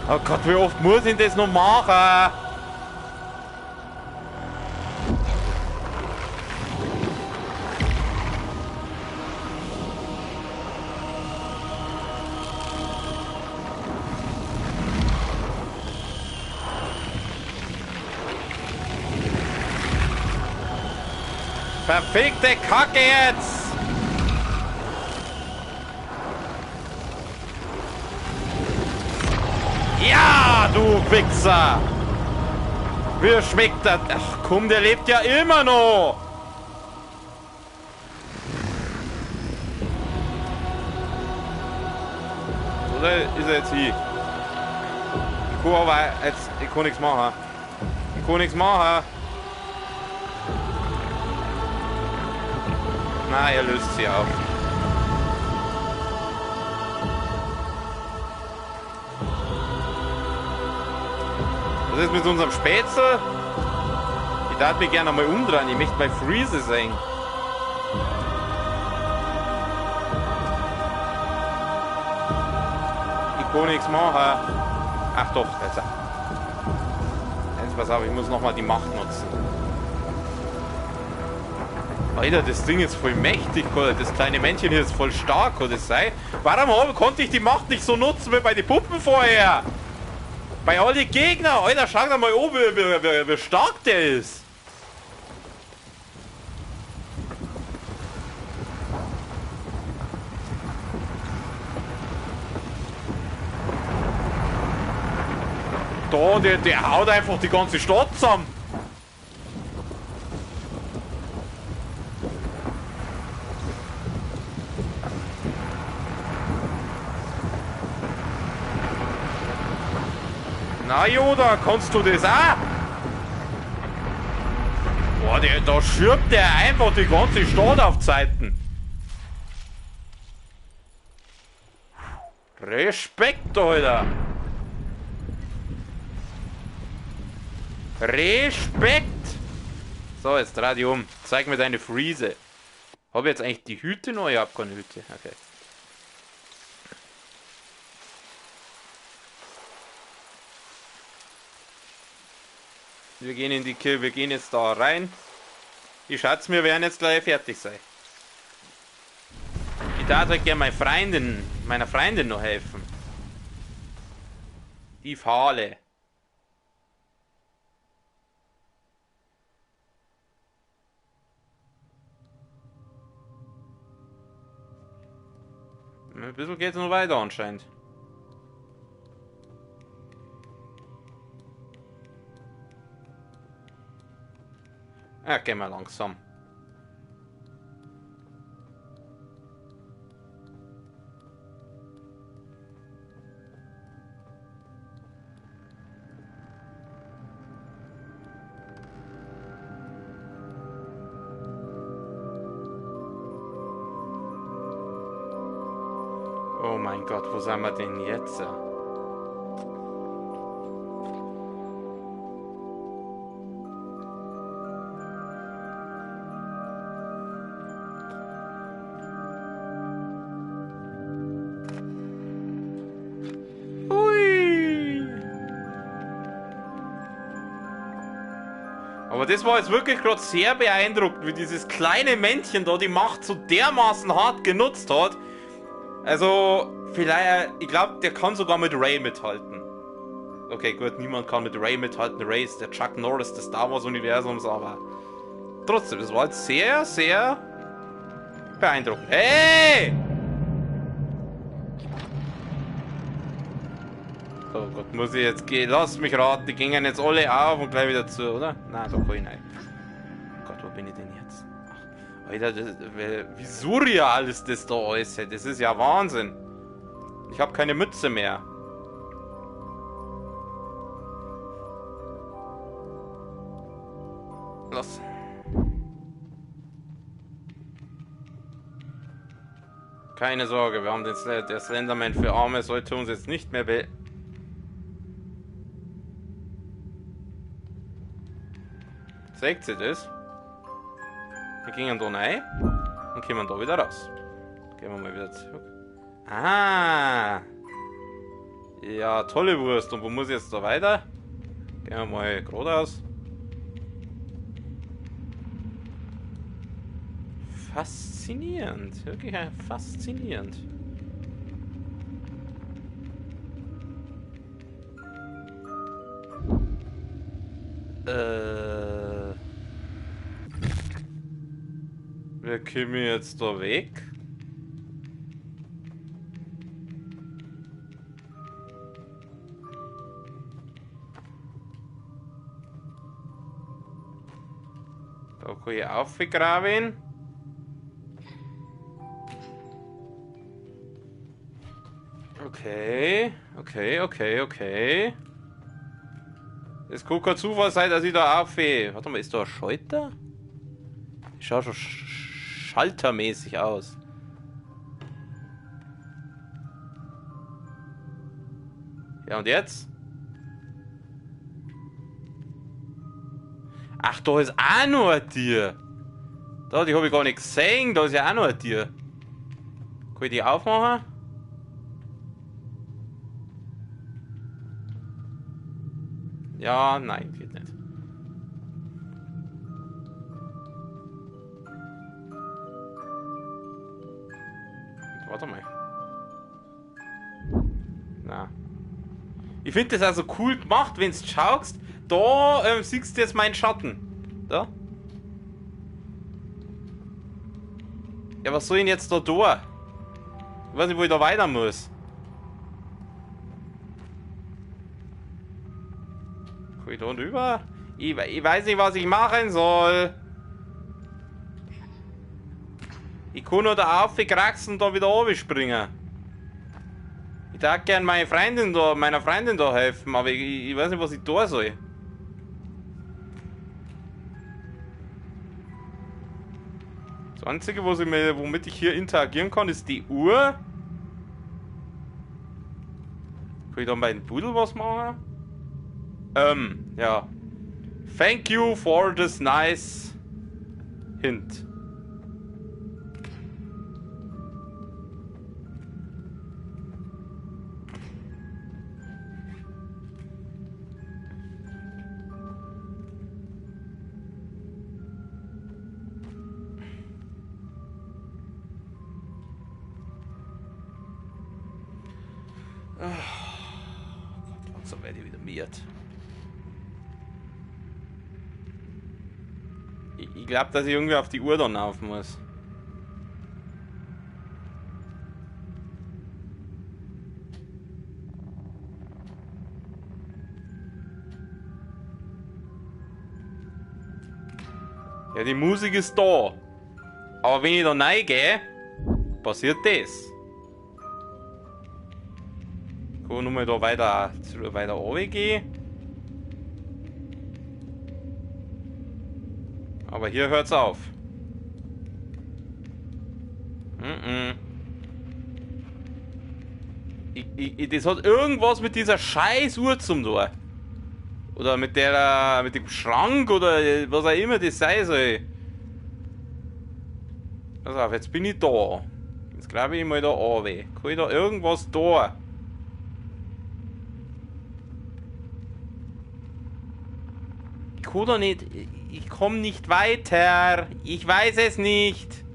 Oh Gott, wie oft muss ich das noch machen? Verfickte Kacke jetzt! Ja, du Wichser! Wie schmeckt das? Ach komm, der lebt ja immer noch! Oder ist er jetzt hier? Ich kann nichts machen. Ich kann nichts machen. Na, er löst sie auf. Was ist mit unserem Spätzle? Ich darf mich gerne mal umdrehen. Ich möchte mal Freeze sehen. Ich kann nichts machen. Ach doch, jetzt. Jetzt pass auf, ich muss nochmal die Macht nutzen. Alter, das Ding ist voll mächtig, oder? Das kleine Männchen hier ist voll stark, oder das sei? Warum konnte ich die Macht nicht so nutzen wie bei den Puppen vorher? Bei all den Gegnern, Alter, schau da mal oben, wie stark der ist. Da, der haut einfach die ganze Stadt zusammen. Na Yoda, kannst du das auch? Boah, da schirbt der einfach die ganze Stadt auf Zeiten. Respekt, Alter. Respekt. So, jetzt dreh dich um. Zeig mir deine Friese. Habe ich jetzt eigentlich die Hüte noch? Ich hab keine Hüte. Okay. Wir gehen in die Kirche, wir gehen jetzt da rein. Ich schätze, wir werden jetzt gleich fertig sein. Ich darf halt gerne meiner Freundin noch helfen. Die Fahle. Ein bisschen geht es noch weiter anscheinend. Ja, gehen wir langsam. Oh mein Gott, wo sind wir denn jetzt? Aber das war jetzt wirklich gerade sehr beeindruckend, wie dieses kleine Männchen da die Macht so dermaßen hart genutzt hat. Also, vielleicht, ich glaube, der kann sogar mit Ray mithalten. Okay, gut, niemand kann mit Ray mithalten. Ray ist der Chuck Norris des Star Wars Universums, aber trotzdem, das war jetzt sehr, sehr beeindruckend. Hey! Oh Gott, muss ich jetzt gehen? Lass mich raten, die gingen jetzt alle auf und gleich wieder zu, oder? Nein, da kann ich nicht. Gott, wo bin ich denn jetzt? Ach, Alter, wie surreal ist das da alles? Das ist ja Wahnsinn. Ich habe keine Mütze mehr. Los. Keine Sorge, wir haben der Slenderman für Arme, sollte uns jetzt nicht mehr Seht ihr das? Wir gingen da rein und kommen da wieder raus. Gehen wir mal wieder zurück. Ah! Ja, tolle Wurst. Und wo muss ich jetzt da weiter? Gehen wir mal geradeaus. Faszinierend. Wirklich faszinierend. Wir kommen jetzt da weg. Da kann ich aufgraben. Okay. Es kann kein Zufall sein, dass ich da aufgehe. Warte mal, ist da ein Schalter? Ich schaue schon schaltermäßig aus. Ja, und jetzt? Ach, da ist auch noch ein Tier. Da, die habe ich gar nicht gesehen. Da ist ja auch noch ein Tier. Kann ich die aufmachen? Ja, nein, geht nicht. Warte mal. Na. Ich finde das also cool gemacht, wenn du schaust. Da siehst du jetzt meinen Schatten. Da. Ja, was soll ich denn jetzt da tun? Ich weiß nicht, wo ich da weiter muss. Komm ich da rüber? Ich weiß nicht, was ich machen soll. Ich kann nur da aufkraxen und da wieder runterspringen. Ich darf gern meiner Freundin da helfen, aber ich weiß nicht, was ich tun soll. Das Einzige, womit ich hier interagieren kann, ist die Uhr. Kann ich da bei den Pudel was machen? Ja. Thank you for this nice hint. Oh Gott, langsam werde ich wieder miert. Ich glaube, dass ich irgendwie auf die Uhr dann laufen muss. Ja, die Musik ist da. Aber wenn ich da reingehe, passiert das. Kann ich nochmal da weiter runtergehen. Aber hier hört's auf. Das hat irgendwas mit dieser scheiß Uhr zum tun. Oder mit dem Schrank oder was auch immer das sein soll. Pass auf, jetzt bin ich da. Jetzt glaube ich mal da runter. Kann ich da irgendwas da? Ich kann da nicht. Ich komme nicht weiter. Ich weiß es nicht.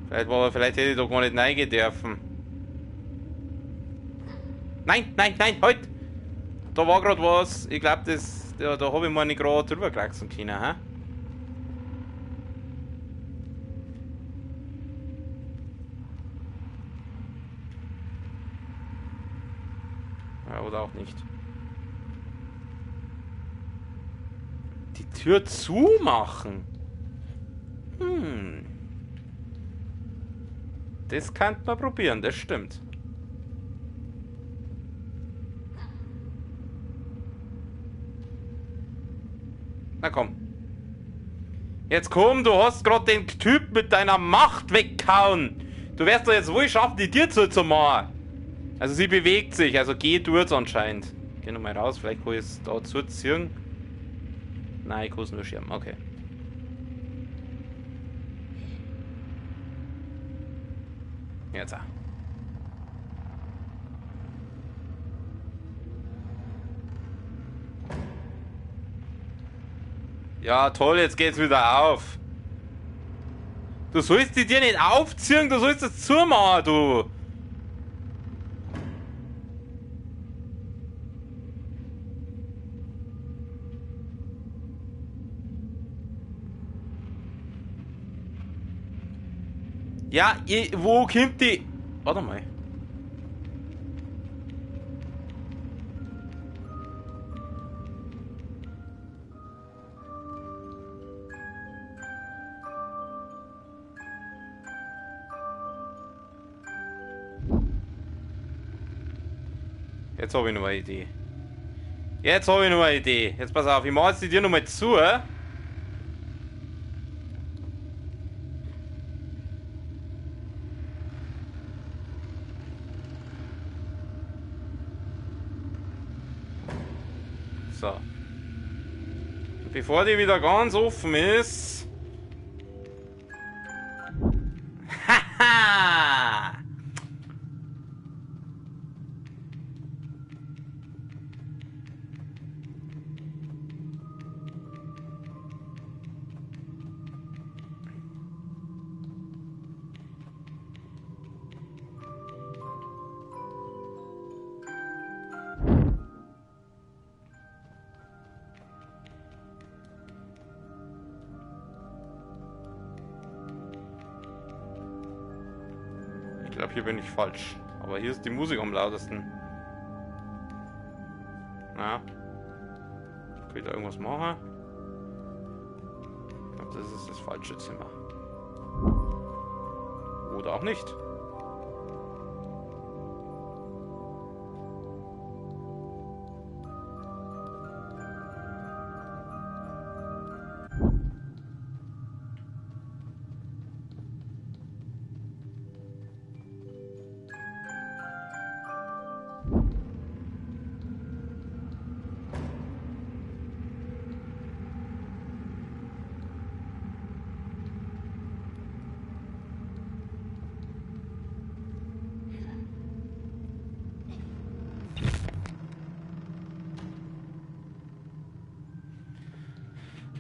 Vielleicht hätte ich doch gar nicht reingehen dürfen. Nein, nein, nein, halt! Da war gerade was. Ich glaube, da habe ich mal nicht gerade drüber kraxen können, hä? Ja, oder auch nicht. Die Tür zumachen. Das könnte man probieren, das stimmt. Na komm. Jetzt komm, du hast gerade den Typ mit deiner Macht weggehauen. Du wirst doch jetzt wohl schaffen, die Tür zuzumachen. Also sie bewegt sich, also geht durch anscheinend. Geh nochmal raus, vielleicht kann ich es da zuziehen. Nein, ich kann es nur schieben, okay. Jetzt auch. Ja, toll, jetzt geht's wieder auf. Du sollst die dir nicht aufziehen, du sollst es zumachen, du. Ja, wo kommt die... Warte mal. Jetzt habe ich noch eine Idee. Jetzt habe ich noch eine Idee. Jetzt pass auf, ich mache jetzt die Tür nochmal zu. So. Und bevor die wieder ganz offen ist... Haha! Ich glaube, hier bin ich falsch. Aber hier ist die Musik am lautesten. Na. Kann ich da irgendwas machen? Ich glaube, das ist das falsche Zimmer. Oder auch nicht.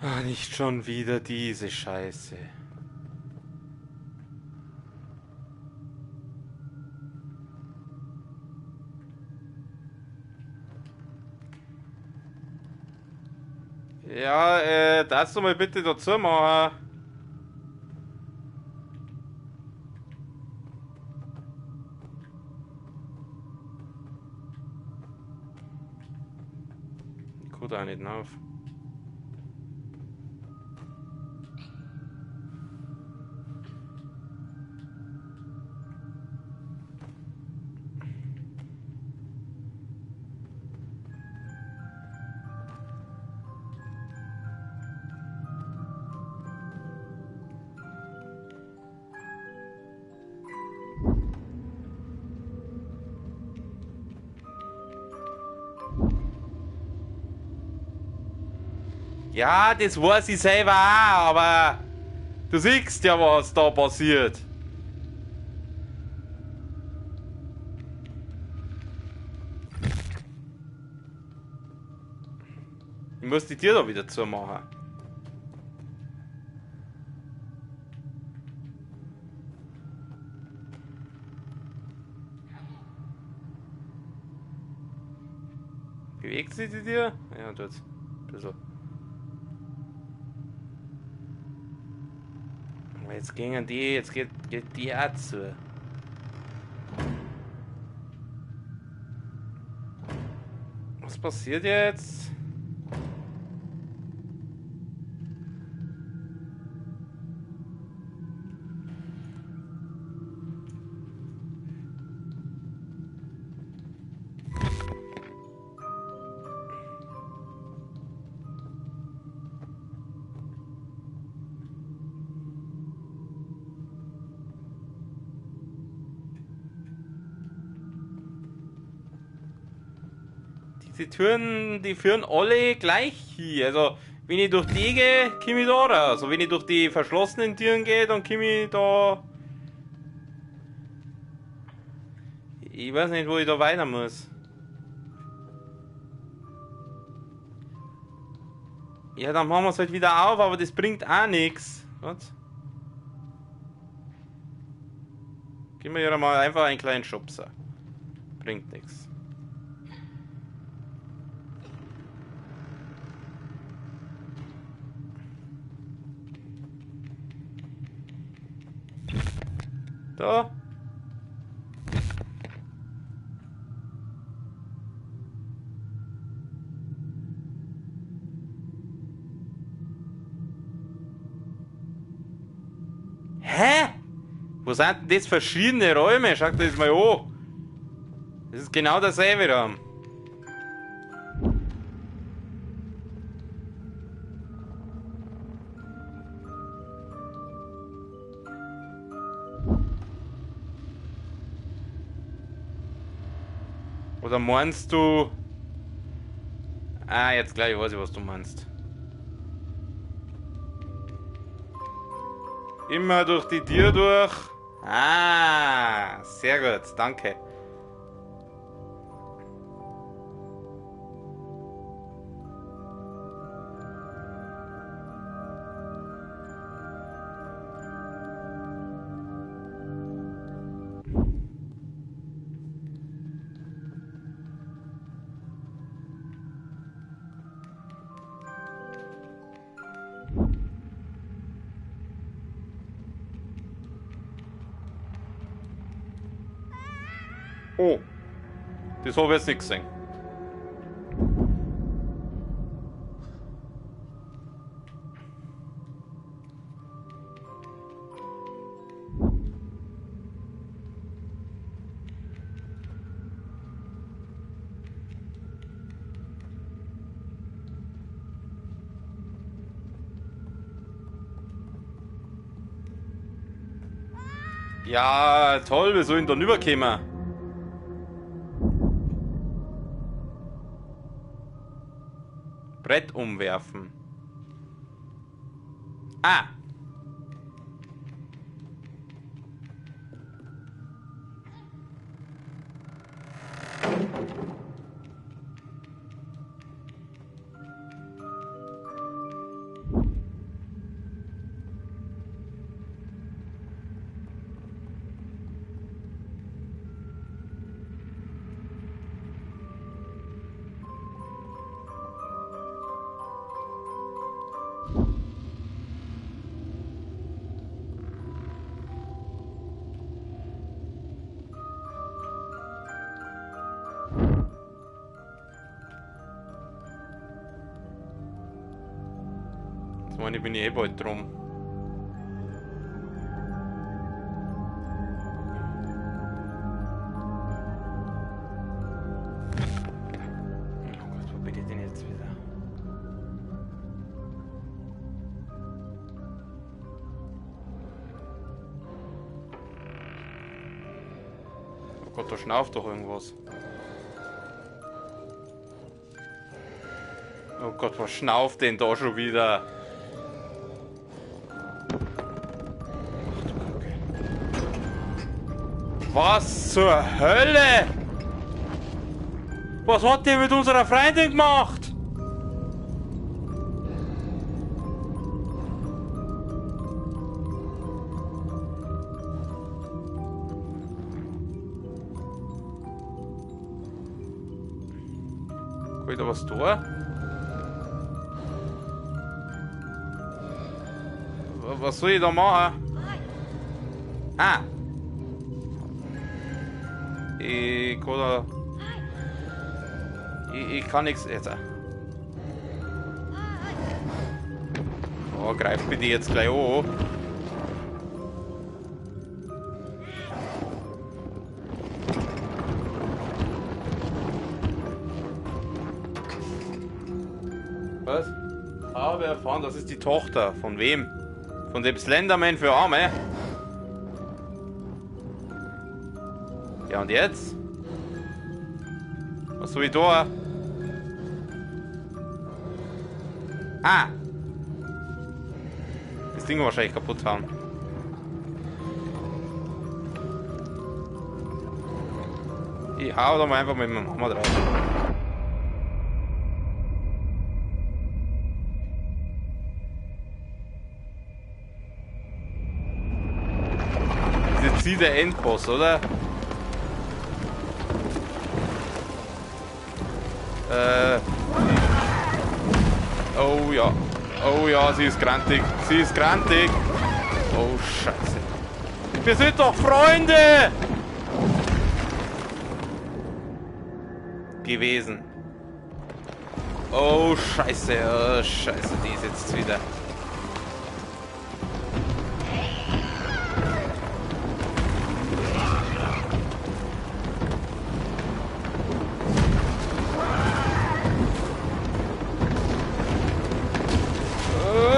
Ah, nicht schon wieder diese Scheiße. Ja, darfst du mal bitte dazu machen? Ich komme da nicht auf. Ja, das weiß ich selber auch, aber du siehst ja, was da passiert. Ich muss die Tür da wieder zumachen. Bewegt sich die Tür? Ja, tut's. Ein bisschen. Aber jetzt gingen die, jetzt geht die auch zu. Was passiert jetzt? Die Türen, die führen alle gleich hier. Also, wenn ich durch die gehe, komme ich da raus. Also, wenn ich durch die verschlossenen Türen gehe, dann komme ich da. Ich weiß nicht, wo ich da weiter muss. Ja, dann machen wir es halt wieder auf, aber das bringt auch nichts. Was? Gib mir ja mal einfach einen kleinen Schubser. Bringt nichts. Da. Hä? Wo sind denn das verschiedene Räume? Schaut das mal an. Das ist genau derselbe Raum. Oder meinst du... Ah, jetzt gleich weiß ich, was du meinst. Immer durch die Tür durch. Ah, sehr gut, danke. Oh. Das habe ich jetzt nicht gesehen. Ja, toll, wir sollen da rüberkommen. Brett umwerfen. Ah! Ich bin eh bald drum. Oh Gott, wo bin ich denn jetzt wieder? Oh Gott, da schnauft doch irgendwas. Oh Gott, was schnauft denn da schon wieder? Was zur Hölle? Was hat der mit unserer Freundin gemacht? Kann ich da was tun? Was soll ich da machen? Ah! Ich kann da... Ich kann nichts jetzt. Oh, greif bitte jetzt gleich an. Was? Habe erfahren, das ist die Tochter. Von wem? Von dem Slenderman für Arme? Ja, und jetzt? Was soll ich da? Ah! Das Ding wahrscheinlich kaputt haben. Ich hau da mal einfach mit meinem Hammer drauf. Das ist jetzt der Endboss, oder? Oh ja. Oh ja, sie ist grantig. Sie ist grantig. Oh Scheiße. Wir sind doch Freunde! Gewesen. Oh Scheiße. Oh Scheiße, die ist jetzt wieder.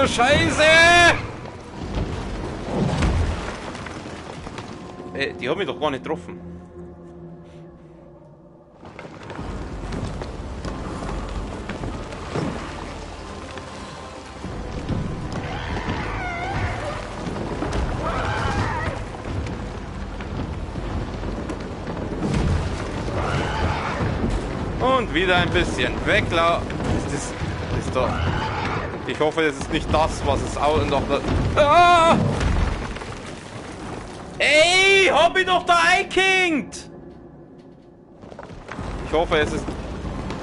Scheiße! Die haben mich doch gar nicht getroffen. Und wieder ein bisschen weglaufen. Das ist doch... Ich hoffe, das ist nicht das, was es auch noch... Ah! Ey, hab ich doch da eingekinkt! Ich hoffe, es ist...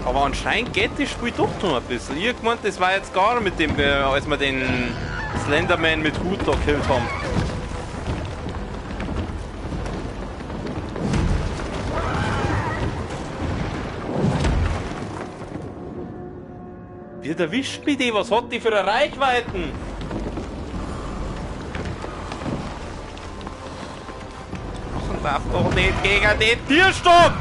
Aber anscheinend geht das Spiel doch noch ein bisschen. Ich hab gemeint, das war jetzt gar mit dem, als wir den Slenderman mit Hut da gekillt haben. Wie erwischt mich die? Was hat die für eine Reichweiten? Und darf doch nicht gegen den Tierstock!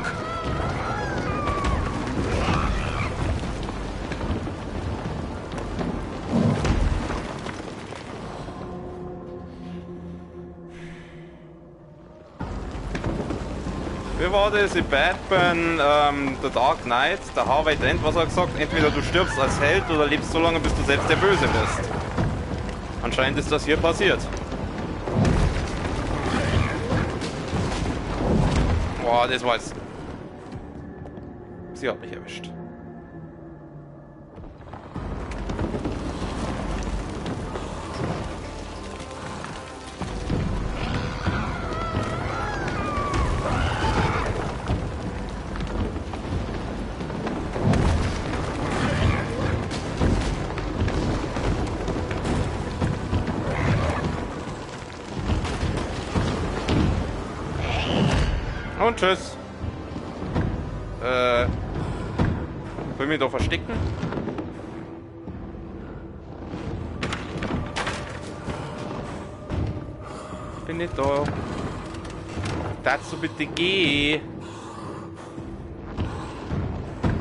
Wie war das in Batman, The Dark Knight, der Harvey Dent, was hat er gesagt? Entweder du stirbst als Held oder lebst so lange, bis du selbst der Böse wirst. Anscheinend ist das hier passiert. Boah, das war jetzt... Sie hat mich erwischt. Und tschüss. Will mich doch verstecken? Bin nicht da. Dazu bitte geh.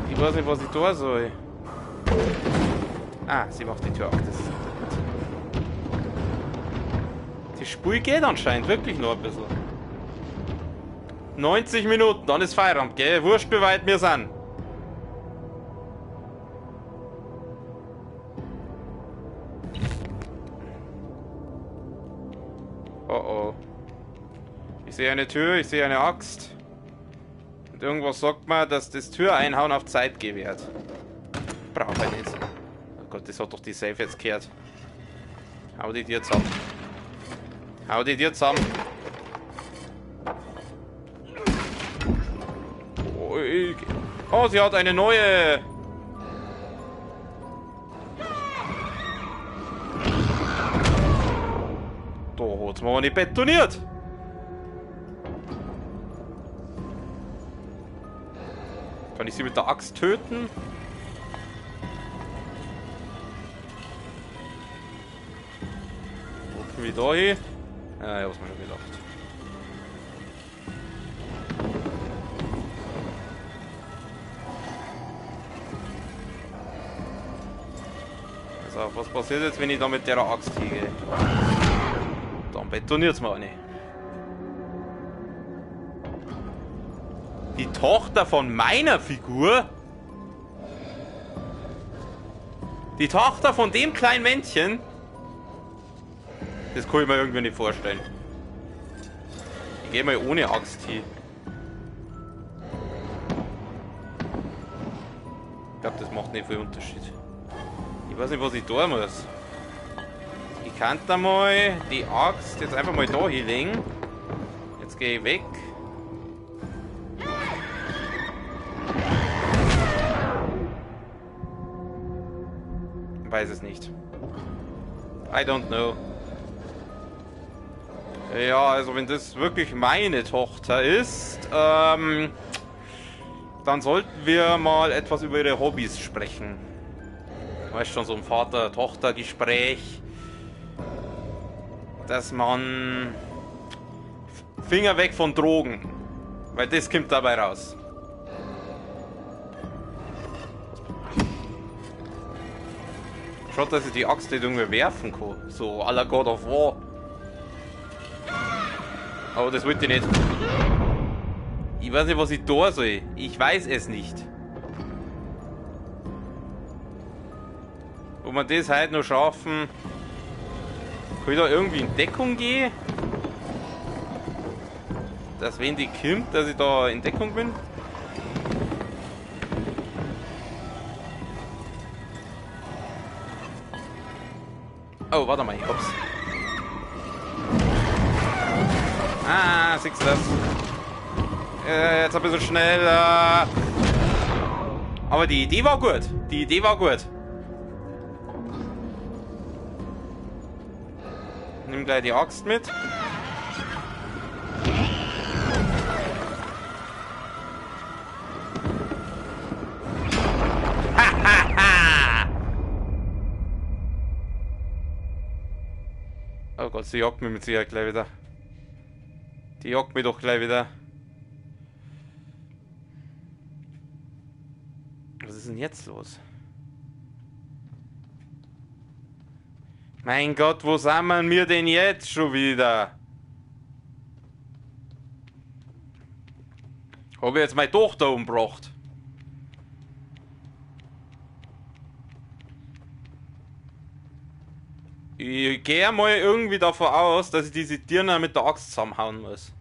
Ich weiß nicht, was ich tun soll. Ah, sie macht die Tür auf. Das ist gut. Die Spur geht anscheinend wirklich noch ein bisschen. 90 Minuten, dann ist Feierabend, gell? Wurscht, wie weit wir sind. Oh oh. Ich sehe eine Tür, ich sehe eine Axt. Und irgendwas sagt mir, dass das Türeinhauen auf Zeit gewährt. Brauche ich nicht. Oh Gott, das hat doch die Safe jetzt gehört. Hau die dir zusammen. Hau die dir zusammen. Oh, sie hat eine neue. Da hat's mir aber nicht betoniert. Kann ich sie mit der Axt töten? Gucken wir da hin. Ja, ich hab's mir schon gedacht. Was passiert jetzt, wenn ich da mit der Axt hingehe? Dann betoniert es mir auch nicht. Die Tochter von meiner Figur? Die Tochter von dem kleinen Männchen? Das kann ich mir irgendwie nicht vorstellen. Ich gehe mal ohne Axt hin. Ich glaube, das macht nicht viel Unterschied. Ich weiß nicht, was ich tun muss. Ich kann da mal die Axt jetzt einfach mal da hinlegen. Jetzt gehe ich weg. Weiß es nicht. I don't know. Ja, also wenn das wirklich meine Tochter ist, dann sollten wir mal etwas über ihre Hobbys sprechen. Weißt schon, so ein Vater-Tochter-Gespräch, dass man Finger weg von Drogen, weil das kommt dabei raus. Schaut, dass ich die Axt nicht irgendwie werfen kann, so à la God of War. Aber das wollte ich nicht. Ich weiß nicht, was ich tun soll. Ich weiß es nicht. Ob wir das heute noch schaffen, kann ich da irgendwie in Deckung gehen? Dass wenn die kommt, dass ich da in Deckung bin? Oh, warte mal, ich hab's. Ah, siehst du das? Jetzt ein bisschen schneller. Aber die Idee war gut. Die Idee war gut. Nimm gleich die Axt mit. Oh Gott, sie jagt mich mit Sicherheit gleich wieder. Die jagt mich doch gleich wieder. Was ist denn jetzt los? Mein Gott, wo sind wir denn jetzt schon wieder? Habe ich jetzt meine Tochter umgebracht? Ich gehe mal irgendwie davon aus, dass ich diese Dirne mit der Axt zusammenhauen muss.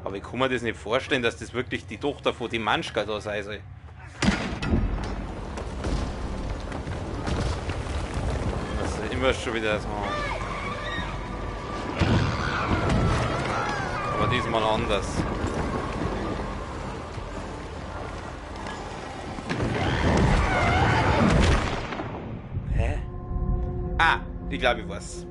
Aber ich kann mir das nicht vorstellen, dass das wirklich die Tochter von dem Manschka da sein soll. Das ist immer schon wieder so. Aber diesmal anders. Hä? Ah, ich glaube, ich weiß.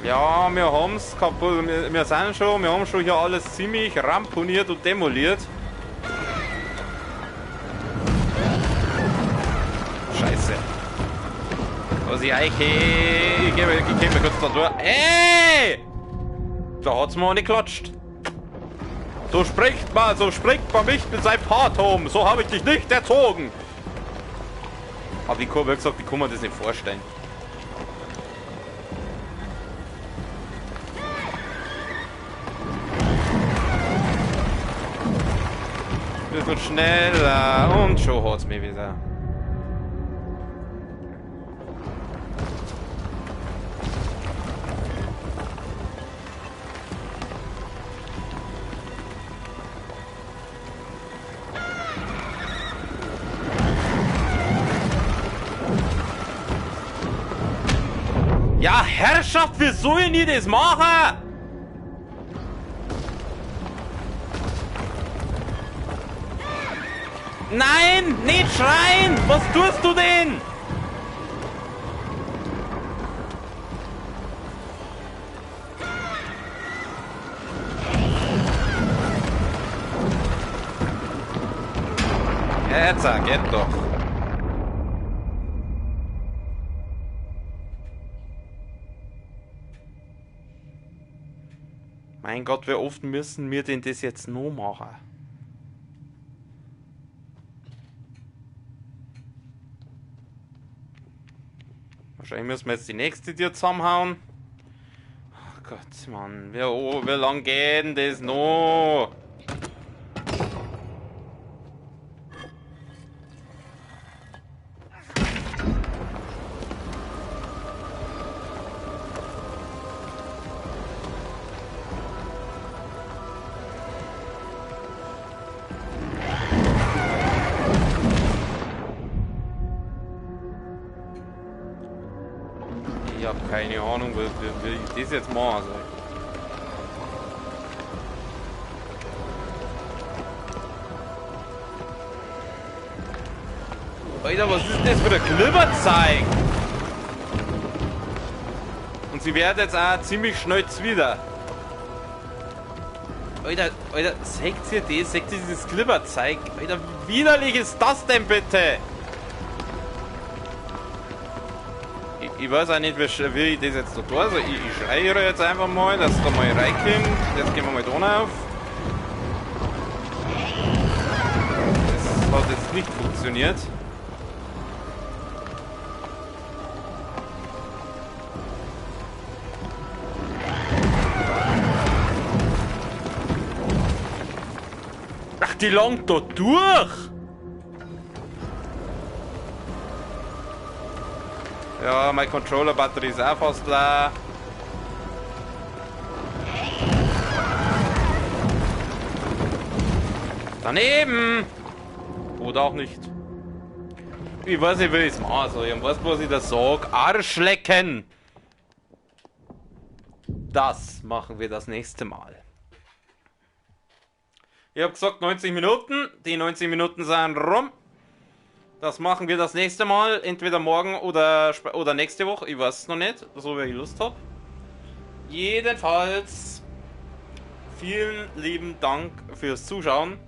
Ja, wir haben's kaputt. Wir haben schon hier alles ziemlich ramponiert und demoliert. Scheiße. Was ich eigentlich. Ich geh mir kurz da durch. Ey! Da hat's mir auch nicht geklatscht. So spricht man nicht mit seinem Vater um. So habe ich dich nicht erzogen. Aber wie gesagt, ich kann mir das nicht vorstellen. Ein bisschen schneller und schon hat's mich wieder. Ja, Herrschaft, wie sollen die das machen? Nein, nicht schreien! Was tust du denn? Jetzt geht doch. Mein Gott, wie oft müssen wir denn das jetzt noch machen? Wahrscheinlich müssen wir jetzt die nächste Tür zusammenhauen. Oh Gott, Mann. Wie lang geht denn das noch? Ich habe keine Ahnung, wie ich das jetzt machen soll. Alter, was ist das für ein Glibberzeig? Und sie werden jetzt auch ziemlich schnell wieder. Alter, seht ihr das? Seht ihr dieses Glibberzeig? Alter, wie widerlich ist das denn bitte? Ich weiß auch nicht, wie ich das jetzt da tue. Also ich schreie jetzt einfach mal, dass da mal reinkommt. Jetzt gehen wir mal da auf. Das hat jetzt nicht funktioniert. Ach, die langt da durch! Ja, meine Controller-Batterie ist auch fast leer. Daneben! Oder auch nicht. Ich weiß nicht, wie ich es machen soll. Ich weiß, was ich da sage. Arschlecken! Das machen wir das nächste Mal. Ich habe gesagt 90 Minuten. Die 90 Minuten sind rum. Das machen wir das nächste Mal. Entweder morgen oder nächste Woche. Ich weiß es noch nicht. So wie ich Lust habe. Jedenfalls. Vielen lieben Dank fürs Zuschauen.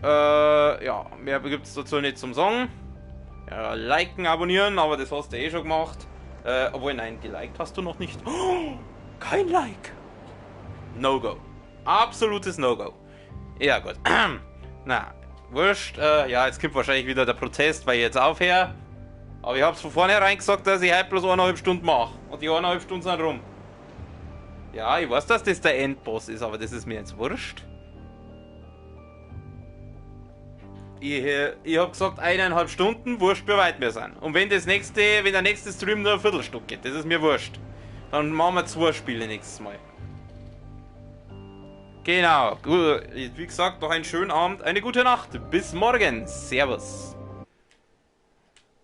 Ja, mehr gibt es dazu nicht zum Sagen. Ja, liken, abonnieren, aber das hast du eh schon gemacht. Obwohl, nein, geliked hast du noch nicht. Oh, kein Like. No-Go. Absolutes No-Go. Ja, gut. Na, wurscht. Ja, jetzt kommt wahrscheinlich wieder der Protest, weil ich jetzt aufhöre. Aber ich hab's von vornherein gesagt, dass ich heute bloß 1,5 Stunden mache. Und die 1,5 Stunden sind rum. Ja, ich weiß, dass das der Endboss ist, aber das ist mir jetzt wurscht. Ich hab gesagt 1,5 Stunden, wurscht, wie weit wir sind. Und wenn der nächste Stream nur eine Viertelstunde geht, das ist mir wurscht. Dann machen wir 2 Spiele nächstes Mal. Genau, gut. Wie gesagt, noch einen schönen Abend, eine gute Nacht. Bis morgen. Servus.